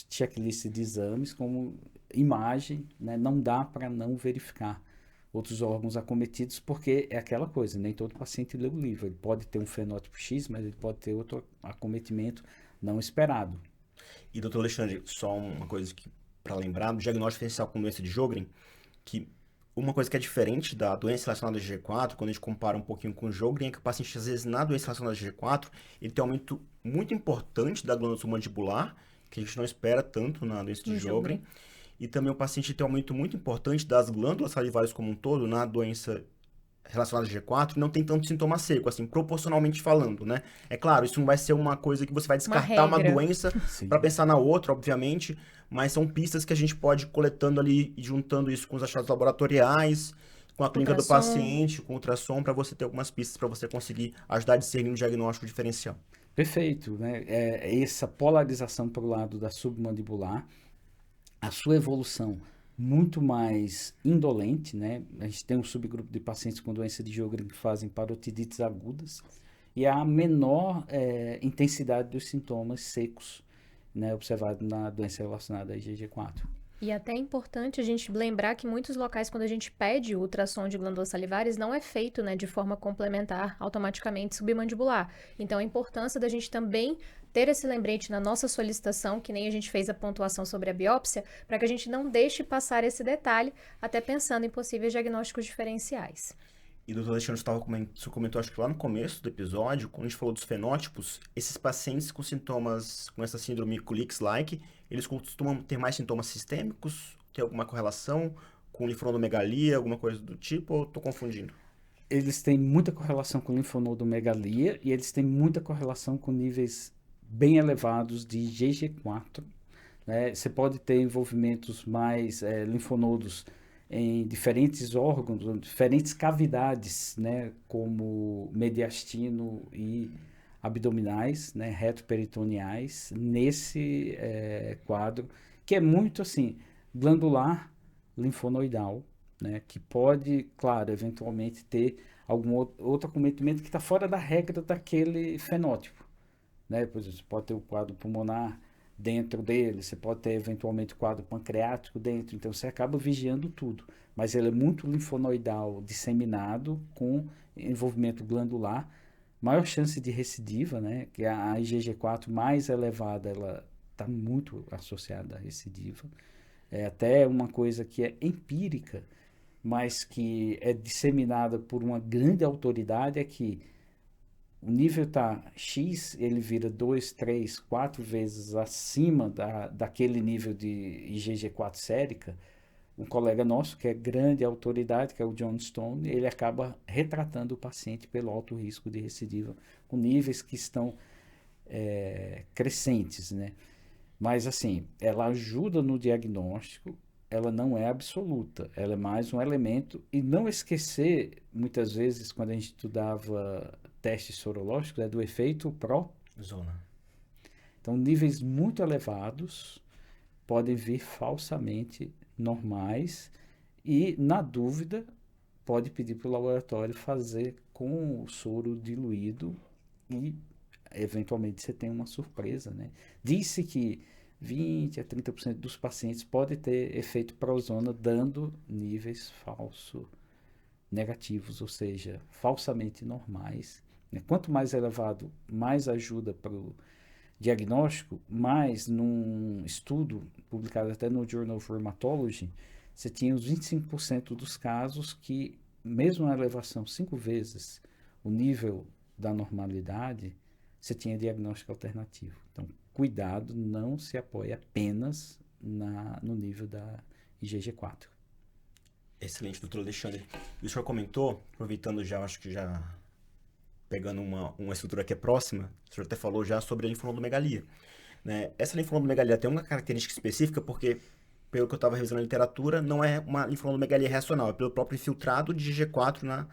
checklist de exames, como imagem, né? Não dá para não verificar outros órgãos acometidos, porque é aquela coisa, nem todo paciente lê o livro. Ele pode ter um fenótipo X, mas ele pode ter outro acometimento não esperado. E, doutor Alexandre, só uma coisa para lembrar, do diagnóstico diferencial com doença de Sjögren, que uma coisa que é diferente da doença relacionada a IgG4, quando a gente compara um pouquinho com o Sjögren, é que o paciente, às vezes, na doença relacionada a IgG4, ele tem um aumento muito importante da glândula submandibular, que a gente não espera tanto na doença de Sjögren. E também o paciente tem um aumento muito importante das glândulas salivares como um todo na doença relacionada a G4 e não tem tanto sintoma seco, assim, proporcionalmente falando, né? É claro, isso não vai ser uma coisa que você vai descartar uma doença para pensar na outra, obviamente, mas são pistas que a gente pode ir coletando ali e juntando isso com os achados laboratoriais, com a clínica do paciente, com o ultrassom, para você ter algumas pistas para você conseguir ajudar a discernir um diagnóstico diferencial. Perfeito, né? Essa polarização para o lado da submandibular, a sua evolução muito mais indolente, né? A gente tem um subgrupo de pacientes com doença de Sjögren que fazem parotidites agudas e a menor intensidade dos sintomas secos, né? Observado na doença relacionada a IgG4. E até é importante a gente lembrar que muitos locais, quando a gente pede o ultrassom de glândulas salivares, não é feito, né, de forma complementar, automaticamente submandibular. Então, a importância da gente também ter esse lembrete na nossa solicitação, que nem a gente fez a pontuação sobre a biópsia, para que a gente não deixe passar esse detalhe, até pensando em possíveis diagnósticos diferenciais. E o doutor Alexandre você comentou, acho que lá no começo do episódio, quando a gente falou dos fenótipos, esses pacientes com sintomas, com essa síndrome Kulicks-like, eles costumam ter mais sintomas sistêmicos? Tem alguma correlação com linfonodomegalia, alguma coisa do tipo, ou estou confundindo? Eles têm muita correlação com linfonodomegalia e eles têm muita correlação com níveis bem elevados de IgG4, né? Você pode ter envolvimentos mais linfonodos em diferentes órgãos, diferentes cavidades, né, como mediastino e abdominais, né, retroperitoneais, nesse quadro, que é muito assim, glandular linfonoidal, né, que pode, claro, eventualmente ter algum outro acometimento que está fora da regra daquele fenótipo, né? Por exemplo, você pode ter o quadro pulmonar dentro dele, você pode ter eventualmente o quadro pancreático dentro, então você acaba vigiando tudo, mas ele é muito linfonoidal disseminado com envolvimento glandular, maior chance de recidiva, né? Que a IgG4 mais elevada, ela está muito associada à recidiva. É até uma coisa que é empírica, mas que é disseminada por uma grande autoridade, é que o nível está X, ele vira 2, 3, 4 vezes acima daquele nível de IgG4 sérica. Um colega nosso, que é grande autoridade, que é o John Stone, ele acaba retratando o paciente pelo alto risco de recidiva, com níveis que estão crescentes, né? Mas assim, ela ajuda no diagnóstico, ela não é absoluta, ela é mais um elemento. E não esquecer, muitas vezes, quando a gente estudava testes sorológicos, do efeito Zona. Então, níveis muito elevados podem vir falsamente normais e, na dúvida, pode pedir para o laboratório fazer com o soro diluído e, eventualmente, você tem uma surpresa, né? Disse que 20 a 30% dos pacientes pode ter efeito prozona dando níveis falso negativos, ou seja, falsamente normais, né? Quanto mais elevado, mais ajuda para o diagnóstico, mas num estudo publicado até no Journal of Rheumatology, você tinha os 25% dos casos que, mesmo na elevação 5 vezes o nível da normalidade, você tinha diagnóstico alternativo. Então, cuidado, não se apoie apenas no nível da IgG4. Excelente, doutor Alexandre. E o senhor comentou, aproveitando já, acho que já pegando uma estrutura que é próxima, o senhor até falou já sobre a linfonodomegalia, né? Essa linfonodomegalia tem uma característica específica porque, pelo que eu estava revisando na literatura, não é uma linfonodomegalia reacional, é pelo próprio infiltrado de IgG4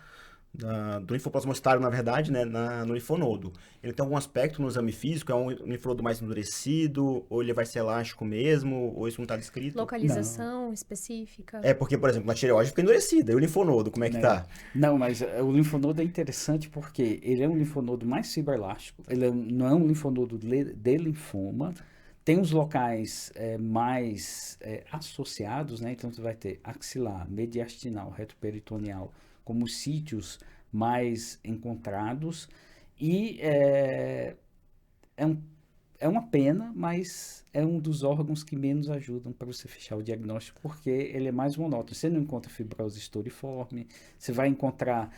do linfoplasmocitário, na verdade, né, no linfonodo. Ele tem algum aspecto no exame físico? É um linfonodo mais endurecido? Ou ele vai ser elástico mesmo? Ou isso não está descrito? Localização específica. É porque, por exemplo, na tireoide fica endurecida. E o linfonodo, como é que tá? Não, mas o linfonodo é interessante porque ele é um linfonodo mais fibroelástico, ele não é um linfonodo de linfoma, tem os locais mais associados, né? Então você vai ter axilar, mediastinal, retoperitoneal, como sítios mais encontrados, e é uma pena, mas é um dos órgãos que menos ajudam para você fechar o diagnóstico, porque ele é mais monótono. Você não encontra fibrose estouriforme, você vai encontrar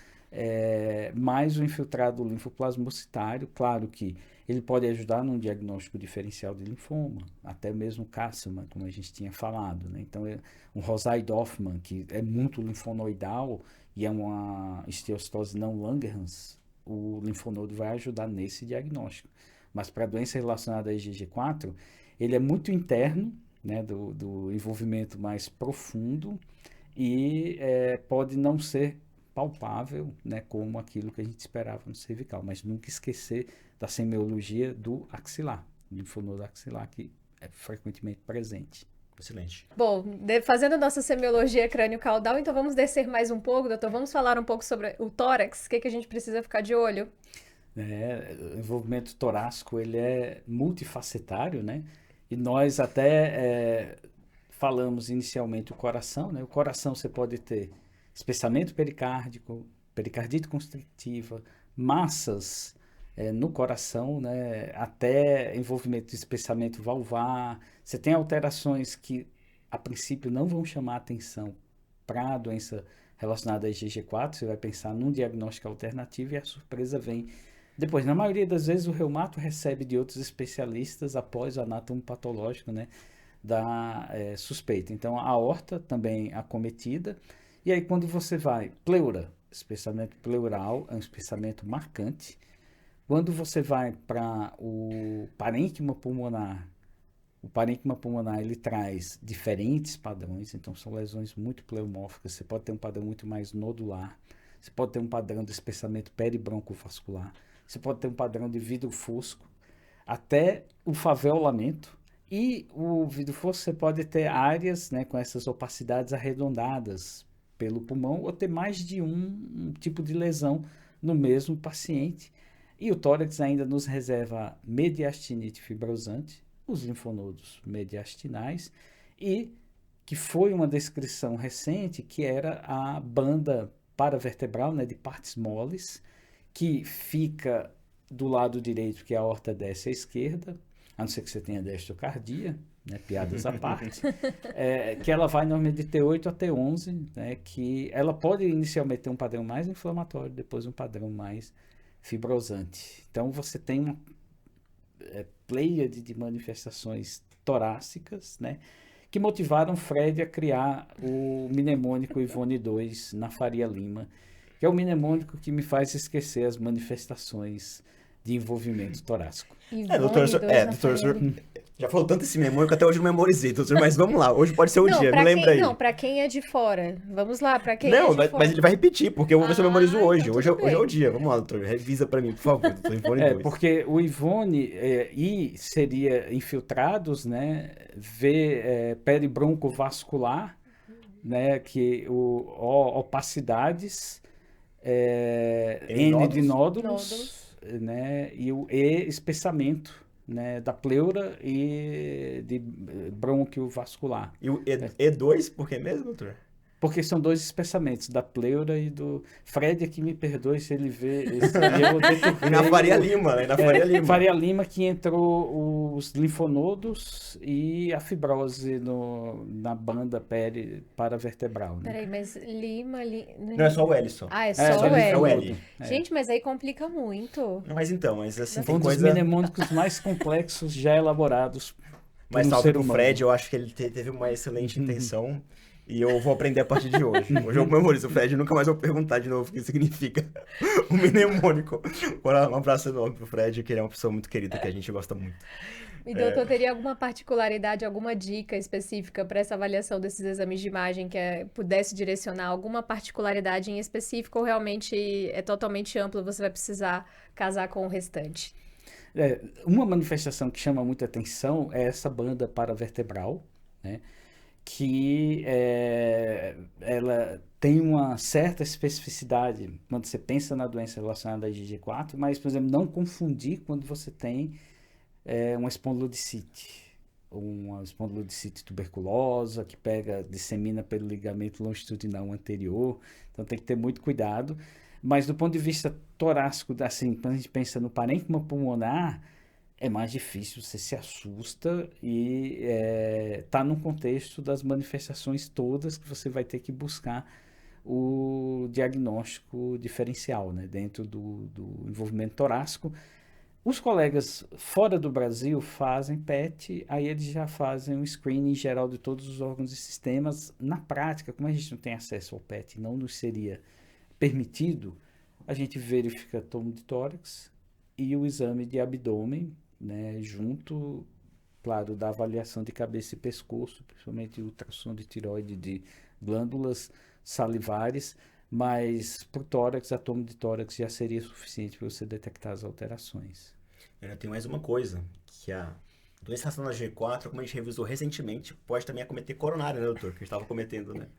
mais o infiltrado linfoplasmocitário. Claro que ele pode ajudar num diagnóstico diferencial de linfoma, até mesmo Castleman, como a gente tinha falado, né? Então, um Rosai-Hoffmann, que é muito linfonoidal e é uma esteocitose não Langerhans, o linfonodo vai ajudar nesse diagnóstico. Mas para a doença relacionada a IgG4, ele é muito interno, né, do envolvimento mais profundo, e pode não ser palpável, né, como aquilo que a gente esperava no cervical, mas nunca esquecer da semiologia do axilar, do linfonodo axilar, que é frequentemente presente. Excelente. Bom, fazendo a nossa semiologia crânio-caudal, então vamos descer mais um pouco, doutor. Vamos falar um pouco sobre o tórax. O que a gente precisa ficar de olho? O envolvimento torácico, ele é multifacetário, né? E nós até falamos inicialmente o coração, né? O coração você pode ter espessamento pericárdico, pericardite constrictiva, massas no coração, né? Até envolvimento de espessamento valvar. Você tem alterações que, a princípio, não vão chamar atenção para a doença relacionada a IgG4. Você vai pensar num diagnóstico alternativo e a surpresa vem depois. Na maioria das vezes, o reumato recebe de outros especialistas após o anátomo patológico, né, da suspeita. Então, a aorta também acometida. E aí, quando você vai, pleura, espessamento pleural é um espessamento marcante. Quando você vai para o parênquima pulmonar, o parênquima pulmonar ele traz diferentes padrões, então são lesões muito pleomórficas. Você pode ter um padrão muito mais nodular, você pode ter um padrão de espessamento peribroncovascular, você pode ter um padrão de vidro fosco, até o faveolamento E o vidro fosco você pode ter áreas, né, com essas opacidades arredondadas pelo pulmão ou ter mais de um tipo de lesão no mesmo paciente. E o tórax ainda nos reserva mediastinite fibrosante, os linfonodos mediastinais e que foi uma descrição recente que era a banda paravertebral, né, de partes moles, que fica do lado direito, que a aorta desce à esquerda, a não ser que você tenha dextrocardia, né, piadas à parte, que ela vai normalmente de T8 a T11, né, que ela pode inicialmente ter um padrão mais inflamatório, depois um padrão mais fibrosante. Então você tem uma pleiade de manifestações torácicas, né, que motivaram Fred a criar o mnemônico Ivone 2 na Faria Lima, que é o mnemônico que me faz esquecer as manifestações de envolvimento torácico. Doutor, já falou tanto esse mnemônico que até hoje eu não memorizei, doutor, mas vamos lá, hoje pode ser o dia, me lembra aí. Não, pra quem é de fora, vamos lá, pra quem não, é de fora. Mas ele vai repetir, porque eu vou ver se eu memorizo hoje, então hoje é o dia, vamos lá, doutor, revisa pra mim, por favor, doutor, Ivone 2. Porque o Ivone I seria infiltrados, né, V peribroncovascular, né, que opacidades, N de nódulos, né, e o E espessamento, né, da pleura e de brônquio vascular. E o E2, por que mesmo, doutor? Porque são dois espessamentos, da pleura e do... Fred aqui me perdoe se ele vê esse eu E na Faria Lima, né? Na Faria Lima. Faria Lima que entrou os linfonodos e a fibrose na banda paravertebral. Né? Peraí, mas Lima... Não, é só o L só. Ah, é só o L. É o L. Gente, mas aí complica muito. Mas assim, tem coisa... Um dos mnemônicos mais complexos já elaborados mas salve pro Fred, eu acho que ele teve uma excelente intenção. E eu vou aprender a partir de hoje. Hoje eu memorizo o Fred, nunca mais vou perguntar de novo o que significa o mnemônico. Um abraço enorme pro Fred, que ele é uma pessoa muito querida, que a gente gosta muito. E doutor, teria alguma particularidade, alguma dica específica para essa avaliação desses exames de imagem que pudesse direcionar alguma particularidade em específico ou realmente é totalmente amplo, você vai precisar casar com o restante? Uma manifestação que chama muita atenção é essa banda paravertebral, né? Que ela tem uma certa especificidade quando você pensa na doença relacionada à IgG4, mas, por exemplo, não confundir quando você tem uma espondilodicite tuberculosa que dissemina pelo ligamento longitudinal anterior, então tem que ter muito cuidado. Mas do ponto de vista torácico, assim, quando a gente pensa no parênquima pulmonar, é mais difícil, você se assusta e está no contexto das manifestações todas que você vai ter que buscar o diagnóstico diferencial, né, dentro do envolvimento torácico. Os colegas fora do Brasil fazem PET, aí eles já fazem um screening geral de todos os órgãos e sistemas. Na prática, como a gente não tem acesso ao PET, não nos seria permitido, a gente verifica tomo de tórax e o exame de abdômen, né, junto, claro, da avaliação de cabeça e pescoço, principalmente ultrassom de tireoide de glândulas salivares, mas por tórax, a tomo de tórax já seria suficiente para você detectar as alterações. Tem mais uma coisa, que a doença relacionada à G4, como a gente revisou recentemente, pode também acometer coronária, né, doutor? Que a gente estava cometendo, né?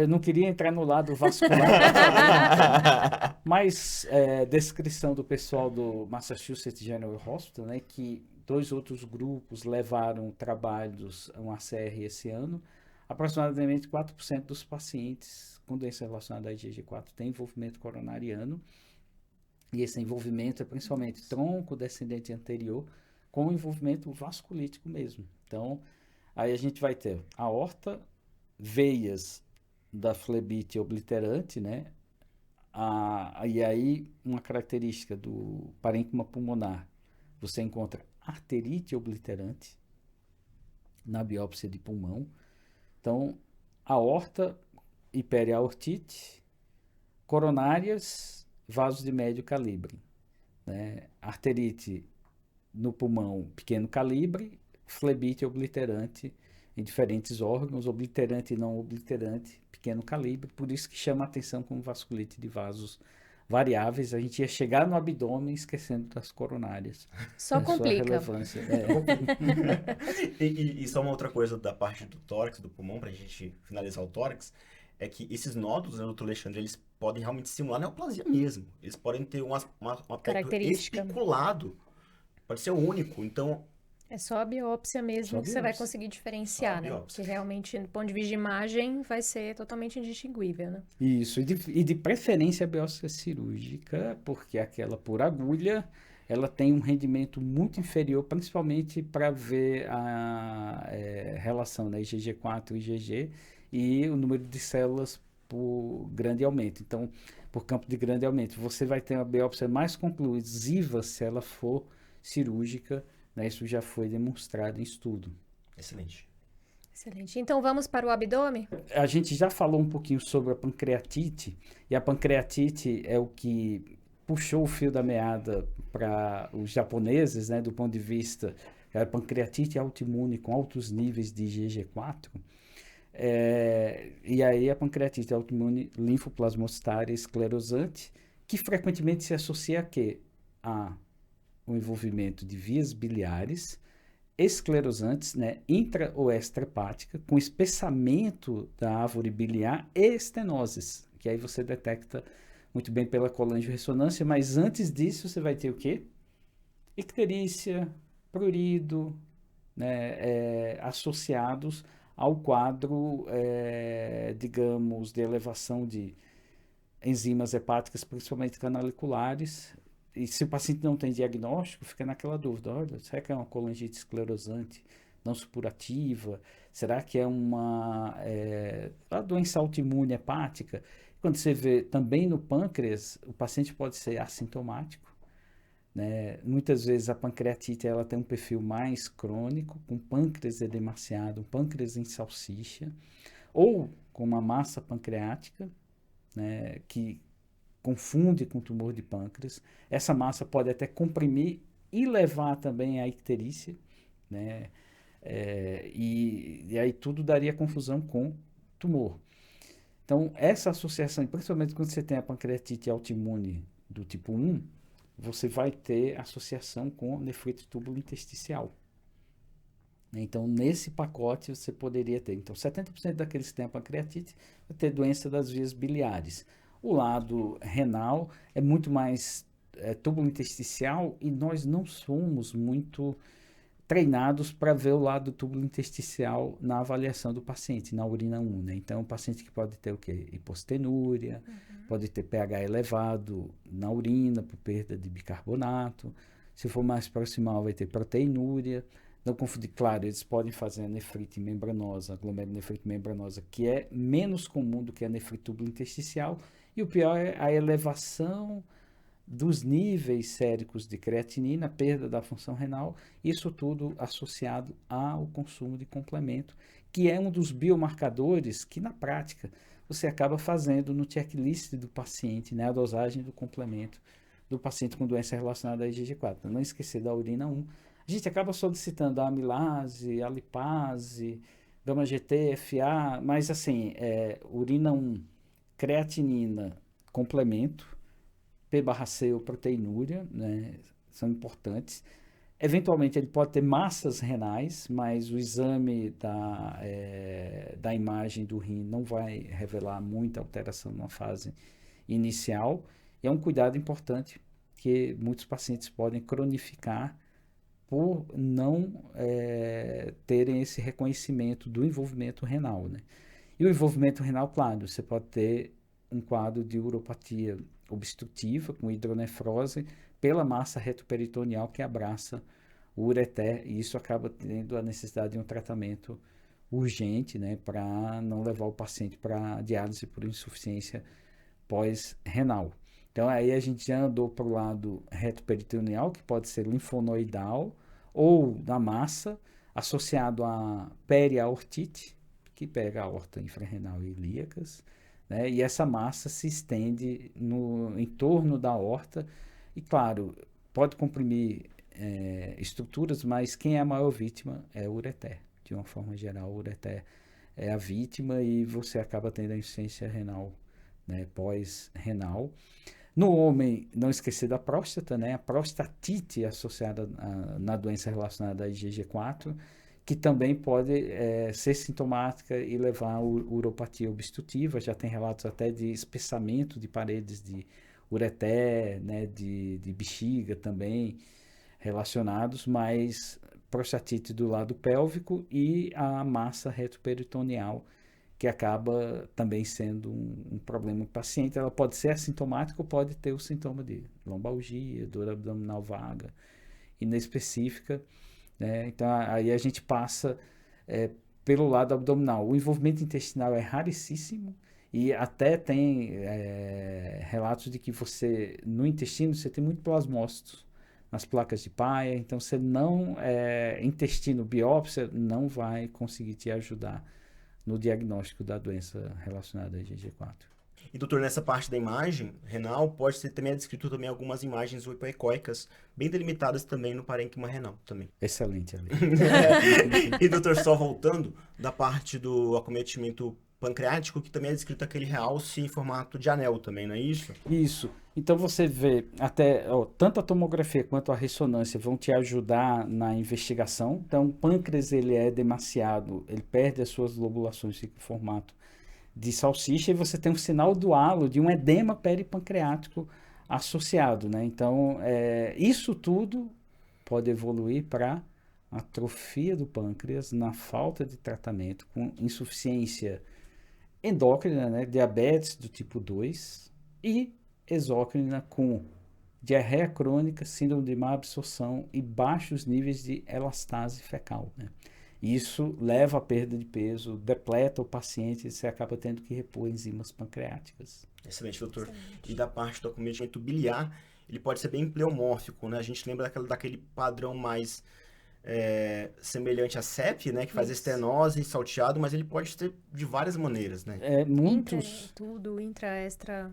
Eu não queria entrar no lado vascular, mas descrição do pessoal do Massachusetts General Hospital, né, que 2 outros grupos levaram trabalhos a um ACR esse ano. Aproximadamente 4% dos pacientes com doença relacionada à IgG4 têm envolvimento coronariano, e esse envolvimento é principalmente tronco descendente anterior com envolvimento vasculítico mesmo. Então, aí a gente vai ter aorta, veias da flebite obliterante, né? E aí, uma característica do parênquima pulmonar, você encontra arterite obliterante na biópsia de pulmão. Então, aorta e periaortite, coronárias, vasos de médio calibre, né? Arterite no pulmão, pequeno calibre, flebite obliterante em diferentes órgãos, obliterante e não obliterante, pequeno calibre, por isso que chama a atenção como vasculite de vasos variáveis, a gente ia chegar no abdômen esquecendo das coronárias. Só A sua complica. relevância. E só uma outra coisa da parte do tórax, do pulmão, pra gente finalizar o tórax, é que esses nódulos, né, doutor Alexandre, eles podem realmente simular neoplasia mesmo. Eles podem ter um aspecto Característica. especulado, pode ser único. Então, É só a biópsia mesmo Só a que você vai biópsia. conseguir diferenciar, Só a né? biópsia. Que realmente, do ponto de vista de imagem, vai ser totalmente indistinguível, né? Isso, e de preferência a biópsia cirúrgica, porque aquela por agulha, ela tem um rendimento muito inferior, principalmente para ver a relação, né, IgG4 e IgG e o número de células por grande aumento. Então, por campo de grande aumento, você vai ter uma biópsia mais conclusiva se ela for cirúrgica, né? Isso já foi demonstrado em estudo. excelente. Excelente. Então vamos para o abdômen? A gente já falou um pouquinho sobre a pancreatite, e a pancreatite é o que puxou o fio da meada para os japoneses, né, do ponto de vista a pancreatite autoimune com altos níveis de IgG4. E aí a pancreatite autoimune linfoplasmocitária esclerosante, que frequentemente se associa a quê? A o envolvimento de vias biliares esclerosantes, né, intra ou extrahepática, com espessamento da árvore biliar e estenoses, que aí você detecta muito bem pela colangio-ressonância, mas antes disso você vai ter o quê? Icterícia, prurido, né, associados ao quadro, digamos, de elevação de enzimas hepáticas, principalmente canaliculares. E se o paciente não tem diagnóstico, fica naquela dúvida: olha, será que é uma colangite esclerosante não supurativa? Será que é uma doença autoimune hepática? Quando você vê também no pâncreas, o paciente pode ser assintomático, né? Muitas vezes a pancreatite ela tem um perfil mais crônico, com pâncreas edemaciado, um pâncreas em salsicha, ou com uma massa pancreática, né, que confunde com tumor de pâncreas. Essa massa pode até comprimir e levar também à icterícia, né? E aí tudo daria confusão com tumor. Então, essa associação, principalmente quando você tem a pancreatite autoimune do tipo 1, você vai ter associação com nefrite túbulo intersticial. Então, nesse pacote, você poderia ter. Então, 70% daqueles que têm a pancreatite vai ter doença das vias biliares. O lado renal é muito mais túbulo intersticial, e nós não somos muito treinados para ver o lado do túbulo intersticial na avaliação do paciente, na urina 1, né? Então, o paciente que pode ter o quê? Hipostenúria, pode ter pH elevado na urina por perda de bicarbonato. Se for mais proximal, vai ter proteinúria. Não confundir, claro, eles podem fazer a nefrite membranosa, a glomerulonefrite membranosa, que é menos comum do que a nefrite túbulo intersticial, e o pior é a elevação dos níveis séricos de creatinina, perda da função renal, isso tudo associado ao consumo de complemento, que é um dos biomarcadores que, na prática, você acaba fazendo no checklist do paciente, né, a dosagem do complemento do paciente com doença relacionada a IgG4. Não esquecer da urina 1. A gente acaba solicitando a amilase, a lipase, gama-GT, FA, mas assim, urina 1, creatinina, complemento, P/C ou proteinúria, né, são importantes. Eventualmente ele pode ter massas renais, mas o exame da imagem do rim não vai revelar muita alteração numa fase inicial. E é um cuidado importante que muitos pacientes podem cronificar por não terem esse reconhecimento do envolvimento renal, né? E o envolvimento renal, claro, você pode ter um quadro de uropatia obstrutiva com hidronefrose pela massa retoperitoneal que abraça o ureter, e isso acaba tendo a necessidade de um tratamento urgente, né, para não levar o paciente para diálise por insuficiência pós-renal. Então aí a gente já andou para o lado retoperitoneal, que pode ser linfonoidal ou da massa, associado a periaortite, que pega a aorta infrarrenal e ilíacas, né? E essa massa se estende em torno da aorta, e claro, pode comprimir estruturas, mas quem é a maior vítima é o ureter. De uma forma geral, o ureter é a vítima, e você acaba tendo a insuficiência renal, né, pós-renal. No homem, não esquecer da próstata, né? A prostatite associada na doença relacionada à IgG4, que também pode ser sintomática e levar a uropatia obstrutiva. Já tem relatos até de espessamento de paredes de ureter, né? De bexiga também relacionados, mas prostatite do lado pélvico e a massa retroperitoneal, que acaba também sendo um problema no paciente. Ela pode ser assintomática ou pode ter o sintoma de lombalgia, dor abdominal vaga, inespecífica, né? Então, aí a gente passa pelo lado abdominal. O envolvimento intestinal é raríssimo e até tem relatos de que no intestino, você tem muito plasmócitos nas placas de Peyer, então você não, intestino biópsia não vai conseguir te ajudar no diagnóstico da doença relacionada a IgG4. E doutor, nessa parte da imagem renal, pode ser também descrito também algumas imagens hipoecóicas, bem delimitadas também no parênquima renal também. Excelente, Ali. E doutor, só voltando da parte do acometimento pancreático, que também é descrito aquele realce em formato de anel também, não é isso? Isso. Então você vê até tanto a tomografia quanto a ressonância vão te ajudar na investigação. Então o pâncreas ele é demasiado, ele perde as suas lobulações, fica em formato de salsicha e você tem um sinal do halo de um edema peripancreático associado, né? Então isso tudo pode evoluir para atrofia do pâncreas na falta de tratamento com insuficiência endócrina, né? Diabetes do tipo 2 e exócrina com diarreia crônica, síndrome de má absorção e baixos níveis de elastase fecal, né? Isso leva à perda de peso, depleta o paciente e você acaba tendo que repor enzimas pancreáticas. Excelente, doutor. Excelente. E da parte do acometimento biliar, ele pode ser bem pleomórfico, né? A gente lembra daquele padrão mais semelhante a CEP, né? Que faz estenose, salteado, mas ele pode ser de várias maneiras, né? Muitos... Tudo, intra, extra...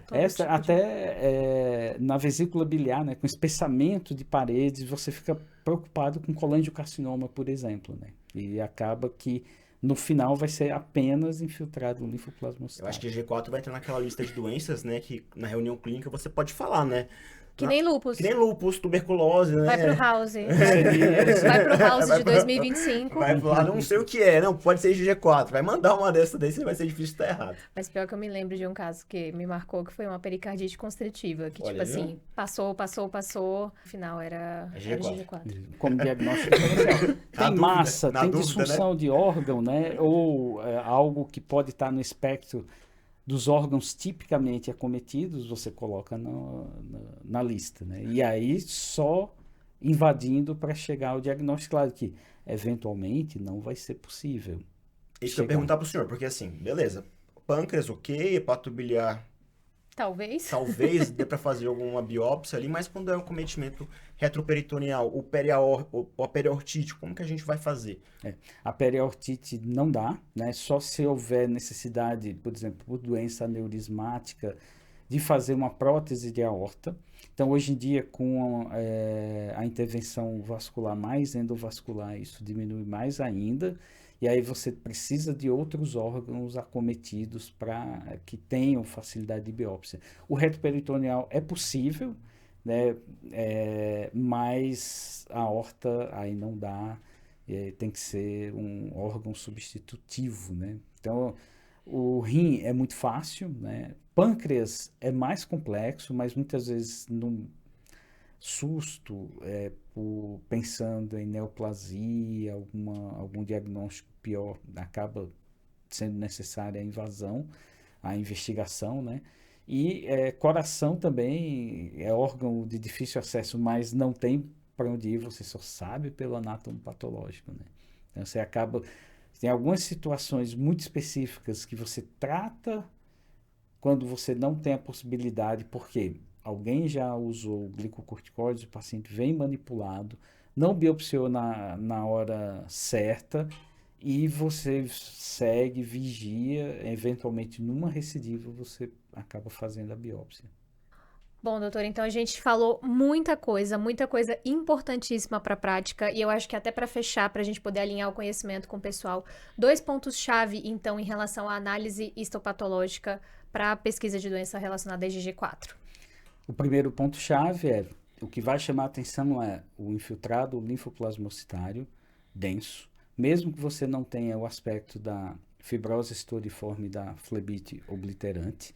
Essa, tipo até na vesícula biliar, né, com espessamento de paredes, você fica preocupado com colangiocarcinoma, por exemplo, né? E acaba que no final vai ser apenas infiltrado o linfoplasmocitado. Eu acho que G4 vai entrar naquela lista de doenças, né, que na reunião clínica você pode falar, né? Que nem lúpus. Que nem lúpus, tuberculose, né? Vai pro House. Vai pro House de 2025. Vai pro lado, não sei o que é, não, pode ser G4. Vai mandar uma dessa daí, vai ser difícil estar errado. Mas pior que eu me lembro de um caso que me marcou, que foi uma pericardite constritiva, que Olha, tipo assim, passou, no final era GG4. Como diagnóstico diferencial. Tem massa, tem dúvida, disfunção, né, de órgão, né? Ou algo que pode estar no espectro dos órgãos tipicamente acometidos, você coloca na lista, né? E aí só invadindo para chegar ao diagnóstico. Claro que eventualmente não vai ser possível. Isso que eu ia perguntar pro senhor, porque assim, beleza, pâncreas ok, hepato biliar talvez dê para fazer alguma biópsia ali, mas quando é um acometimento retroperitoneal, a periortite, como que a gente vai fazer? A periortite não dá, né? Só se houver necessidade, por exemplo, por doença aneurismática, de fazer uma prótese de aorta. Então, hoje em dia, com a intervenção vascular mais endovascular, isso diminui mais ainda. E aí você precisa de outros órgãos acometidos para que tenham facilidade de biópsia. O retroperitoneal é possível, né? Mas a aorta aí não dá, tem que ser um órgão substitutivo, né? Então, o rim é muito fácil, né? Pâncreas é mais complexo, mas muitas vezes num susto, pensando em neoplasia, algum diagnóstico pior, acaba sendo necessária a invasão, a investigação, né? E coração também é órgão de difícil acesso, mas não tem para onde ir, você só sabe pelo anátomo patológico, né? Então você acaba... Tem algumas situações muito específicas que você trata quando você não tem a possibilidade, porque alguém já usou glicocorticoides, o paciente vem manipulado, não biopsiou na hora certa e você segue, vigia, eventualmente numa recidiva você acaba fazendo a biópsia. Bom, doutor, então a gente falou muita coisa importantíssima para a prática, e eu acho que até para fechar, para a gente poder alinhar o conhecimento com o pessoal, 2 pontos-chave, então, em relação à análise histopatológica para a pesquisa de doença relacionada a IgG4. O primeiro ponto-chave é, o que vai chamar a atenção é o infiltrado linfoplasmocitário denso, mesmo que você não tenha o aspecto da fibrose estoriforme da flebite obliterante,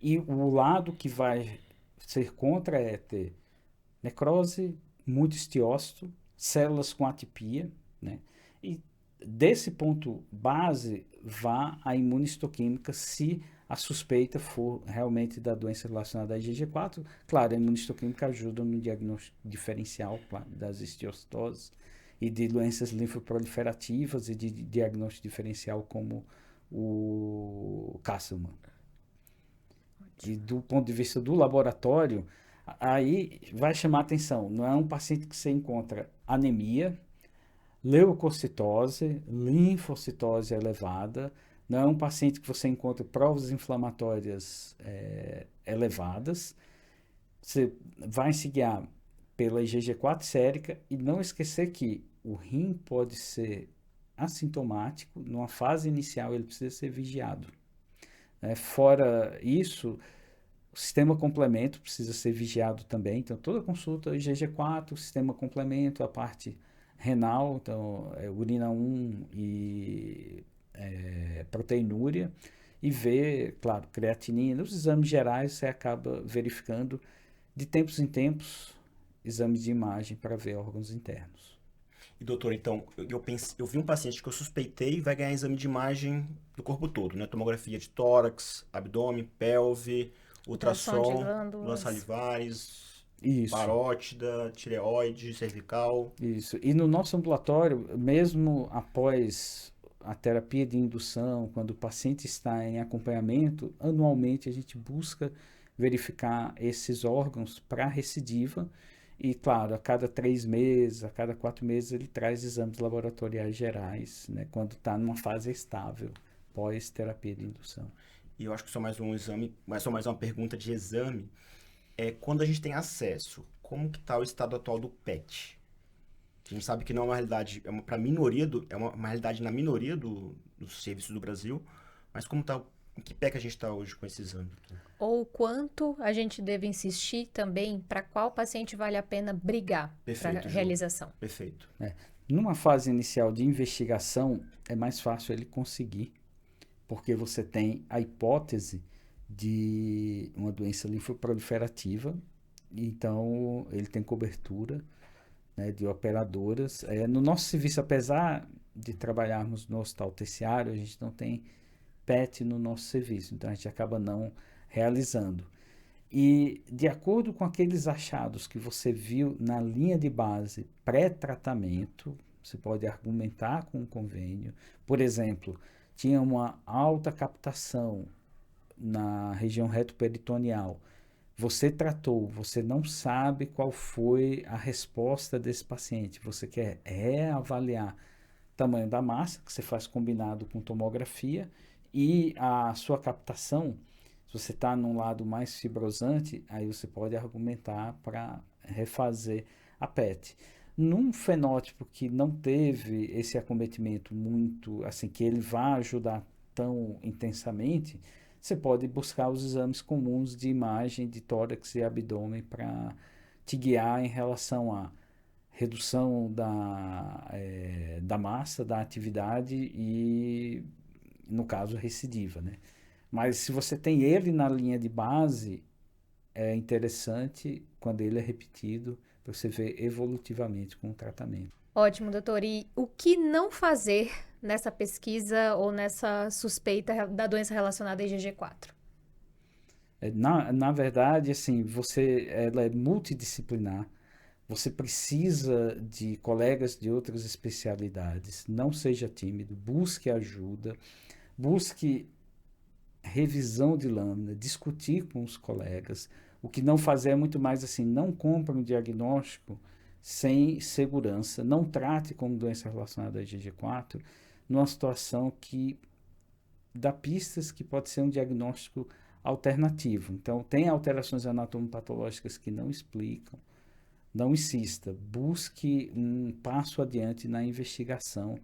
e o lado que vai ser contra é ter necrose, muito estiócito, células com atipia, né? E desse ponto base, vá a imunistoquímica se a suspeita for realmente da doença relacionada à IgG4. Claro, a imunistoquímica ajuda no diagnóstico diferencial das histiocitoses e de doenças linfoproliferativas e de diagnóstico diferencial como o Castleman. E do ponto de vista do laboratório, aí vai chamar atenção. Não é um paciente que você encontra anemia, leucocitose, linfocitose elevada. Não é um paciente que você encontra provas inflamatórias elevadas. Você vai se guiar pela IgG4 sérica e não esquecer que o rim pode ser assintomático. Numa fase inicial, ele precisa ser vigiado. Fora isso, o sistema complemento precisa ser vigiado também. Então, toda consulta IgG4, sistema complemento, a parte renal, então urina 1 e proteinúria, e ver, claro, creatinina. Os exames gerais você acaba verificando de tempos em tempos exames de imagem para ver órgãos internos. E doutor, então, eu vi um paciente que eu suspeitei vai ganhar exame de imagem do corpo todo, né? Tomografia de tórax, abdômen, pelve, Ultrassom de ultrassom, glândulas. glândulas salivares, Isso. parótida, tireoide, cervical. Isso. E no nosso ambulatório, mesmo após a terapia de indução, quando o paciente está em acompanhamento, anualmente a gente busca verificar esses órgãos para recidiva. E, claro, a cada 3 meses, a cada 4 meses, ele traz exames laboratoriais gerais, né, quando está numa fase estável, pós-terapia de indução. E eu acho que só mais um exame, só mais uma pergunta de exame. Quando a gente tem acesso, como que está o estado atual do PET? A gente sabe que não é uma realidade, é uma realidade na minoria dos serviços do Brasil, mas em que pé que a gente está hoje com esse exame? Ou quanto a gente deve insistir também para qual paciente vale a pena brigar para Perfeito, Ju. realização. Perfeito. Numa fase inicial de investigação, é mais fácil ele conseguir, porque você tem a hipótese de uma doença linfoproliferativa, então ele tem cobertura, né, de operadoras. No nosso serviço, apesar de trabalharmos no hospital terciário, a gente não tem PET no nosso serviço, então a gente acaba não realizando. E de acordo com aqueles achados que você viu na linha de base pré-tratamento, você pode argumentar com o convênio. Por exemplo, tinha uma alta captação na região retoperitoneal. Você tratou, você não sabe qual foi a resposta desse paciente. Você quer reavaliar o tamanho da massa, que você faz combinado com tomografia, e a sua captação. Se você está num lado mais fibrosante, aí você pode argumentar para refazer a PET. Num fenótipo que não teve esse acometimento muito, assim, que ele vá ajudar tão intensamente, você pode buscar os exames comuns de imagem de tórax e abdômen para te guiar em relação à redução da massa, da atividade e, no caso, recidiva, né? Mas se você tem ele na linha de base, é interessante quando ele é repetido, para você ver evolutivamente com o tratamento. Ótimo, doutor. E o que não fazer nessa pesquisa ou nessa suspeita da doença relacionada à IgG4? Na verdade, assim, ela é multidisciplinar. Você precisa de colegas de outras especialidades. Não seja tímido, busque ajuda, busque revisão de lâmina, discutir com os colegas. O que não fazer é muito mais assim, não compre um diagnóstico sem segurança, não trate como doença relacionada à IgG4 numa situação que dá pistas que pode ser um diagnóstico alternativo. Então, tem alterações anatomopatológicas que não explicam, não insista, busque um passo adiante na investigação.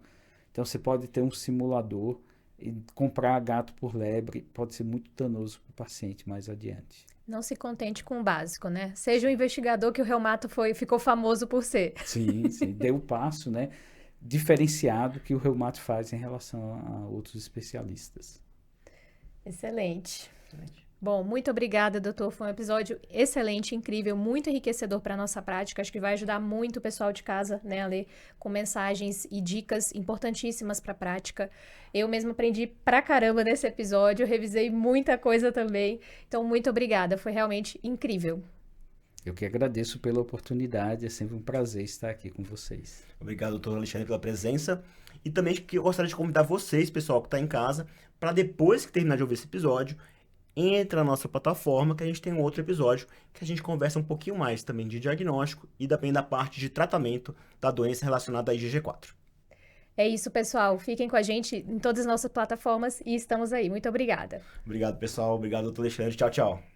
Então, você pode ter um simulador E comprar gato por lebre pode ser muito danoso para o paciente mais adiante. Não se contente com o básico, né? Seja o investigador que o reumato ficou famoso por ser. Sim, sim. Dê o passo, né, diferenciado que o reumato faz em relação a outros especialistas. Excelente. Bom, muito obrigada, doutor. Foi um episódio excelente, incrível, muito enriquecedor para a nossa prática. Acho que vai ajudar muito o pessoal de casa, né, a ler com mensagens e dicas importantíssimas para a prática. Eu mesma aprendi pra caramba nesse episódio, revisei muita coisa também. Então, muito obrigada. Foi realmente incrível. Eu que agradeço pela oportunidade, é sempre um prazer estar aqui com vocês. Obrigado, doutor Alexandre, pela presença. E também que eu gostaria de convidar vocês, pessoal que está em casa, para depois que terminar de ouvir esse episódio, entra na nossa plataforma, que a gente tem um outro episódio que a gente conversa um pouquinho mais também de diagnóstico e também da parte de tratamento da doença relacionada à IgG4. É isso, pessoal. Fiquem com a gente em todas as nossas plataformas e estamos aí. Muito obrigada. Obrigado, pessoal. Obrigado, doutor Alexandre. Tchau, tchau.